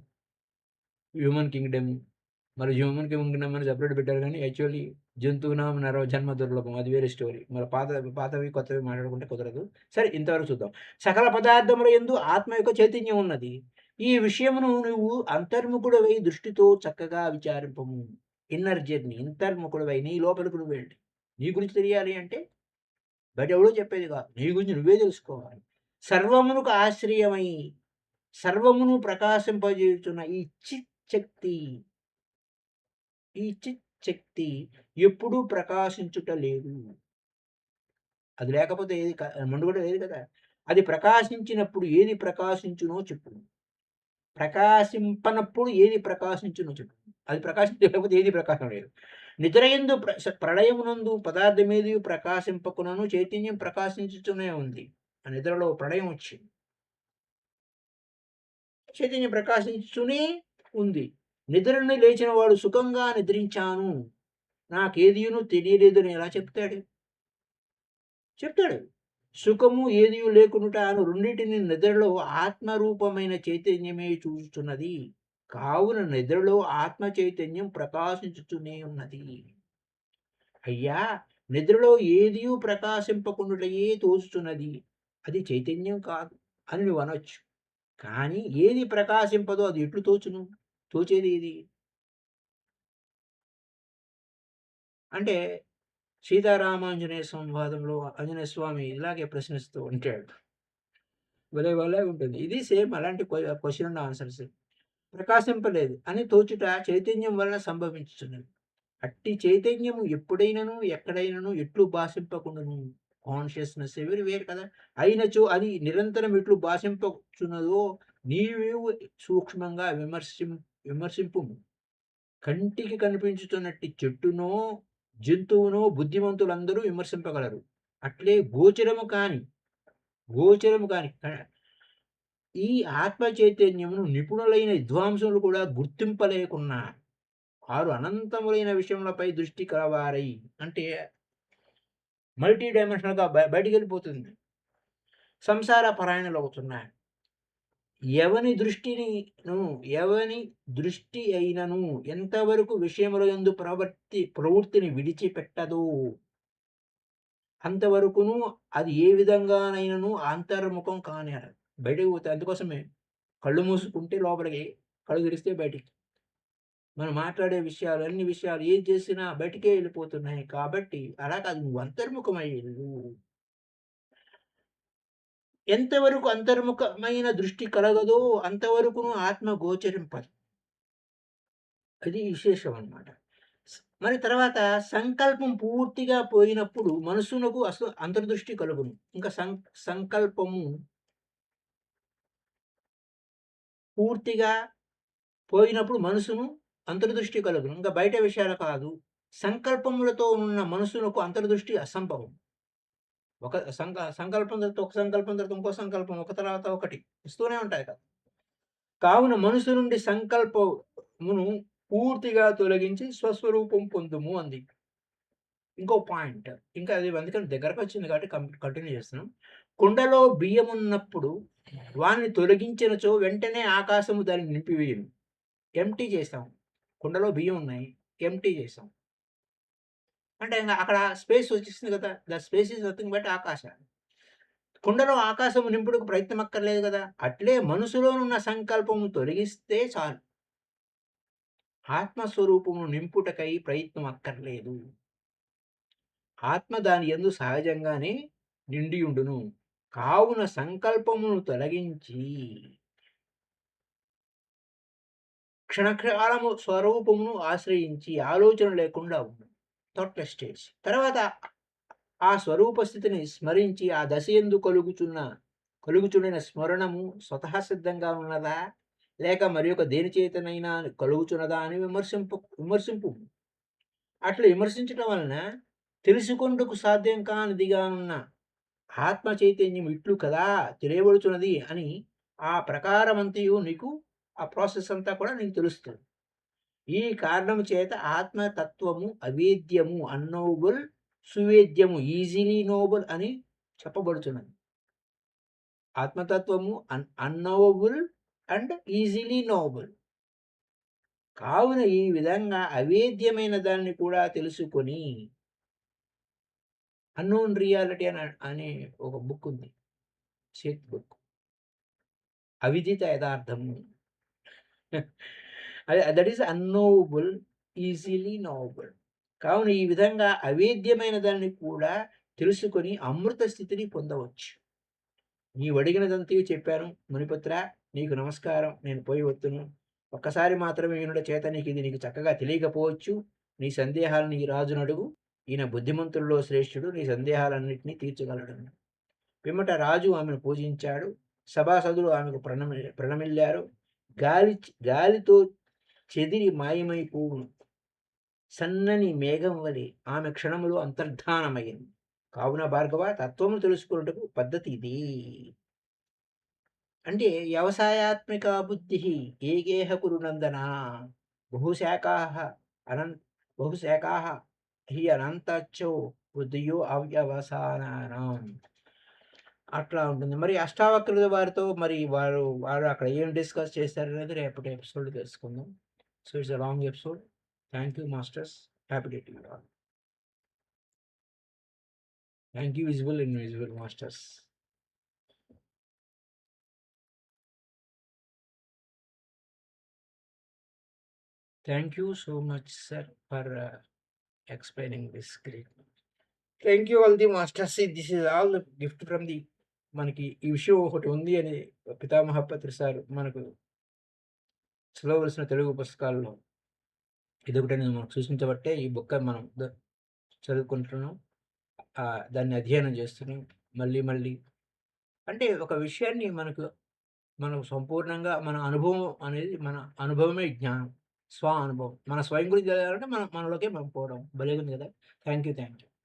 హ్యూమన్ కింగ్‌డమ్. మరి హ్యూమన్ కింగ్‌డమ్ అని సెపరేట్ పెట్టారు గానీ యాక్చువల్లీ జంతువునాం నరో జన్మ దుర్లభం. అది వేరే స్టోరీ. మరి పాతవి, కొత్తవి మాట్లాడుకుంటే కుదరదు. సరే ఇంతవరకు చూద్దాం. సకల పదార్థముల యందు ఆత్మ యొక్క చైతన్యం ఉన్నది. ఈ విషయమును నువ్వు అంతర్ముఖుడవై దృష్టితో చక్కగా విచారింపము. Inner journey. అంతర్ముఖుడవై నీ లోపలికి నువ్వు వెళ్ళు. నీ గురించి తెలియాలి అంటే బయట ఎవడో చెప్పేది కాదు. నీ గురించి నువ్వే తెలుసుకోవాలి. సర్వమునకు ఆశ్రయమై సర్వమును ప్రకాశింపజేయుచున్న ఈ చిత్ శక్తి ఎప్పుడూ ప్రకాశించుట లేదు. అది లేకపోతే మనుగడ లేదు కదా! అది ప్రకాశించినప్పుడు ఏది ప్రకాశించునో చెప్పుము. ప్రకాశింపనప్పుడు ఏది ప్రకాశించును చెప్పు. అది ప్రకాశించకపోతే ఏది ప్రకాశం లేదు. నిద్రయందు ప్రళయమునందు పదార్థమేది ప్రకాశింపకునను చైతన్యం ప్రకాశించుతూనే ఉంది. ఆ నిద్రలో ప్రళయం వచ్చింది. చైతన్యం ప్రకాశించుతూనే ఉంది. నిద్ర నుండి లేచిన వాడు సుఖంగా నిద్రించాను, నాకేదియును తెలియలేదు అని ఎలా చెప్తాడు? చెప్తాడు. సుఖము ఏదియు లేకునుట అను రెండిటిని నిద్రలో ఆత్మరూపమైన చైతన్యమే చూచుచున్నది. కావున నిద్రలో ఆత్మ చైతన్యం ప్రకాశించుతూనే ఉన్నది. అయ్యా! నిద్రలో ఏదియు ప్రకాశింపకుండుటయే తోచుచున్నది. అది చైతన్యం కాదు అని నువ్వు అనొచ్చు. కానీ ఏది ప్రకాశింపదో అది ఎట్లు తోచును? తోచేది ఏది? అంటే సీతారామాంజనేయ సంవాదంలో ఆంజనేయ స్వామి ఇలాగే ప్రశ్నిస్తూ ఉంటాడు. భలే భలే ఉంటుంది. ఇది సేమ్ అలాంటి క్వెషన్ అండ్ ఆన్సర్స్. ప్రకాశింపలేదు అని తోచుట చైతన్యం వలన సంభవించుచున్నది. అట్టి చైతన్యము ఎప్పుడైనను, ఎక్కడైనను ఎట్లు భాషింపకుండును. కాన్షియస్‌నెస్ ఎవరి వేరు కదా! అయినచో అది నిరంతరం ఎట్లు భాషింపచున్నదో నీవు సూక్ష్మంగా విమర్శింపుము. కంటికి కనిపించుతున్నట్టి చెట్టునో, జంతువునో బుద్ధిమంతులందరూ విమర్శింపగలరు. అట్లే గోచరము కాని ఈ ఆత్మ చైతన్యమును నిపుణులైన విద్వాంసులు కూడా గుర్తింపలేకున్నారు. వారు అనంతములైన విషయములపై దృష్టి కలవారై, అంటే మల్టీ డైమెన్షనల్‌గా బయటికెళ్ళిపోతుంది. సంసార పరాయణులవుతున్నారు. ఎవని దృష్టి అయినను ఎంతవరకు విషయముల యందు ప్రవృత్తిని విడిచిపెట్టదో అంతవరకును అది ఏ విధంగానైనను అంతర్ముఖం కానేరదు. బయటకు పోతే అందుకోసమే కళ్ళు మూసుకుంటే లోపలికి, కళ్ళు తెరిస్తే బయటికి. మనం మాట్లాడే విషయాలు, అన్ని విషయాలు ఏది చేసినా బయటికే వెళ్ళిపోతున్నాయి. కాబట్టి అలా కాదు, నువ్వు అంతర్ముఖమై వెళ్ళు. ఎంతవరకు అంతర్ముఖమైన దృష్టి కలగదో అంతవరకును ఆత్మ గోచరింపదు. అది విశేషం అన్నమాట. మరి తర్వాత సంకల్పం పూర్తిగా పోయినప్పుడు మనస్సునకు అంతర్దృష్టి కలుగును. ఇంకా సంకల్పము పూర్తిగా పోయినప్పుడు మనసును అంతర్దృష్టి కలుగును. ఇంకా బయట విషయాలు కాదు. సంకల్పములతో ఉన్న మనసునకు అంతర్దృష్టి అసంభవం. ఒక సంకల్పం తర్వాత ఒక సంకల్పం తర్వాత ఇంకో సంకల్పం ఒక తర్వాత ఒకటి వస్తూనే ఉంటాయి కదా! కావున మనసు నుండి సంకల్పమును పూర్తిగా తొలగించి స్వస్వరూపం పొందుము అంది. ఇంకో పాయింట్. ఇంకా అది అందుకని దగ్గరకొచ్చింది కాబట్టి కంటిన్యూ చేస్తున్నాం. కుండలో బియ్యమున్నప్పుడు వానిని తొలగించినచో వెంటనే ఆకాశము దాన్ని నింపివేయును. ఎంప్టీ చేసాం. కుండలో బియ్యం ఉన్నాయి. ఎంప్టీ చేసాం. అంటే ఇంగ అక్కడ స్పేస్ వచ్చేసింది కదా! The space is nothing but ఆకాశ. కుండలో ఆకాశము నింపుటకు ప్రయత్నం అక్కర్లేదు కదా! అట్లే మనసులోనున్న సంకల్పము తొలగిస్తే చాలు. ఆత్మస్వరూపమును నింపుటకై ప్రయత్నం అక్కర్లేదు. ఆత్మ దాని యందు సహజంగానే నిండియుండును. కావున సంకల్పమును తొలగించి క్షణకాలము స్వరూపమును ఆశ్రయించి ఆలోచన లేకుండా ఉండు. Thoughtless stage. తర్వాత ఆ స్వరూప స్థితిని స్మరించి ఆ దశయందు కలుగుచుండిన స్మరణము స్వతహా సిద్ధంగా ఉన్నదా? లేక మరియొక దేని చేతనైనా కలుగుచున్నదా అని విమర్శింపు. అట్లా విమర్శించటం వలన తెలుసుకొనుటకు సాధ్యం కానిదిగానున్న ఆత్మ చైతన్యం ఇట్లు కదా తెలియబడుచున్నది అని ఆ ప్రకారమంతయు నీకు ఆ ప్రాసెస్ అంతా కూడా నీకు తెలుస్తుంది. ఈ కారణము చేత ఆత్మతత్వము అవేద్యము, అన్నోబుల్, సువేద్యము, ఈజీలీ నోబుల్ అని చెప్పబడుతున్నది. ఆత్మతత్వము అన్నోబుల్ అండ్ ఈజీలీ నోబుల్. కావున ఈ విధంగా అవేద్యమైన దాన్ని కూడా తెలుసుకొని అన్నోన్ రియాలిటీ అనే ఒక బుక్ ఉంది. చేత్ బుక్. అవిదిత యథార్థము. That is unknowable, easily knowable. కావున ఈ విధంగా అవేద్యమైన దాన్ని కూడా తెలుసుకొని అమృత స్థితిని పొందవచ్చు. నీవడిగినదంతయు చెప్పాను మునిపుత్ర, నీకు నమస్కారం. నేను పోయి వత్తును. ఒక్కసారి మాత్రమే వినుట చేత నీకు చక్కగా తెలియకపోవచ్చు. నీ సందేహాలను ఈ రాజునడుగు. ఈయన బుద్ధిమంతుల్లో శ్రేష్ఠుడు. నీ సందేహాలన్నిటినీ తీర్చగలడు. పిమ్మట రాజు ఆమెను పూజించాడు. సభాసదులు ఆమెకు ప్రణమిల్లారు. గాలితో చెదిరి మాయమైపోవును. సన్నని మేఘం వలె ఆమె క్షణములో అంతర్ధానమయింది. కావున భార్గవ తత్వము తెలుసుకొనుటకు పద్ధతి ఇదీ. అంటే వ్యవసాయాత్మిక బుద్ధిః ఏకేహ కురు నందన. బహుశాఖాః అనం బహుశాఖాః హి అనంతాచ్చో బుద్ధియో అవ్యవసానానాం. అట్లా ఉంటుంది. మరి అష్టావక్రుల వారితో మరి వారు అక్కడ ఏం డిస్కస్ చేశారనేది రేపటి ఎపిసోడ్‌లో తెలుసుకుందాం. So, it's a long episode. Thank you masters. Happy day to you all. Thank you visible, invisible masters. Thank you so much sir for explaining this great. Thank you all the masters. This is all the gift from the మనకి ఈ విషయం ఒకటి ఉంది అని పితామహ పత్రి sir మనకు చదవవలసిన తెలుగు పుస్తకాల్లో ఇదొకటని మనకు సూచించబట్టే ఈ బుక్ మనం చదువుకుంటున్నాం. దాన్ని అధ్యయనం చేస్తున్నాం మళ్ళీ మళ్ళీ. అంటే ఒక విషయాన్ని మనకు సంపూర్ణంగా మన అనుభవం అనేది మన అనుభవమే జ్ఞానం. స్వ అనుభవం. మన స్వయం గురించి తెలియాలంటే మనలోకే మనం పోవడం. భలేగుంది కదా! Thank you.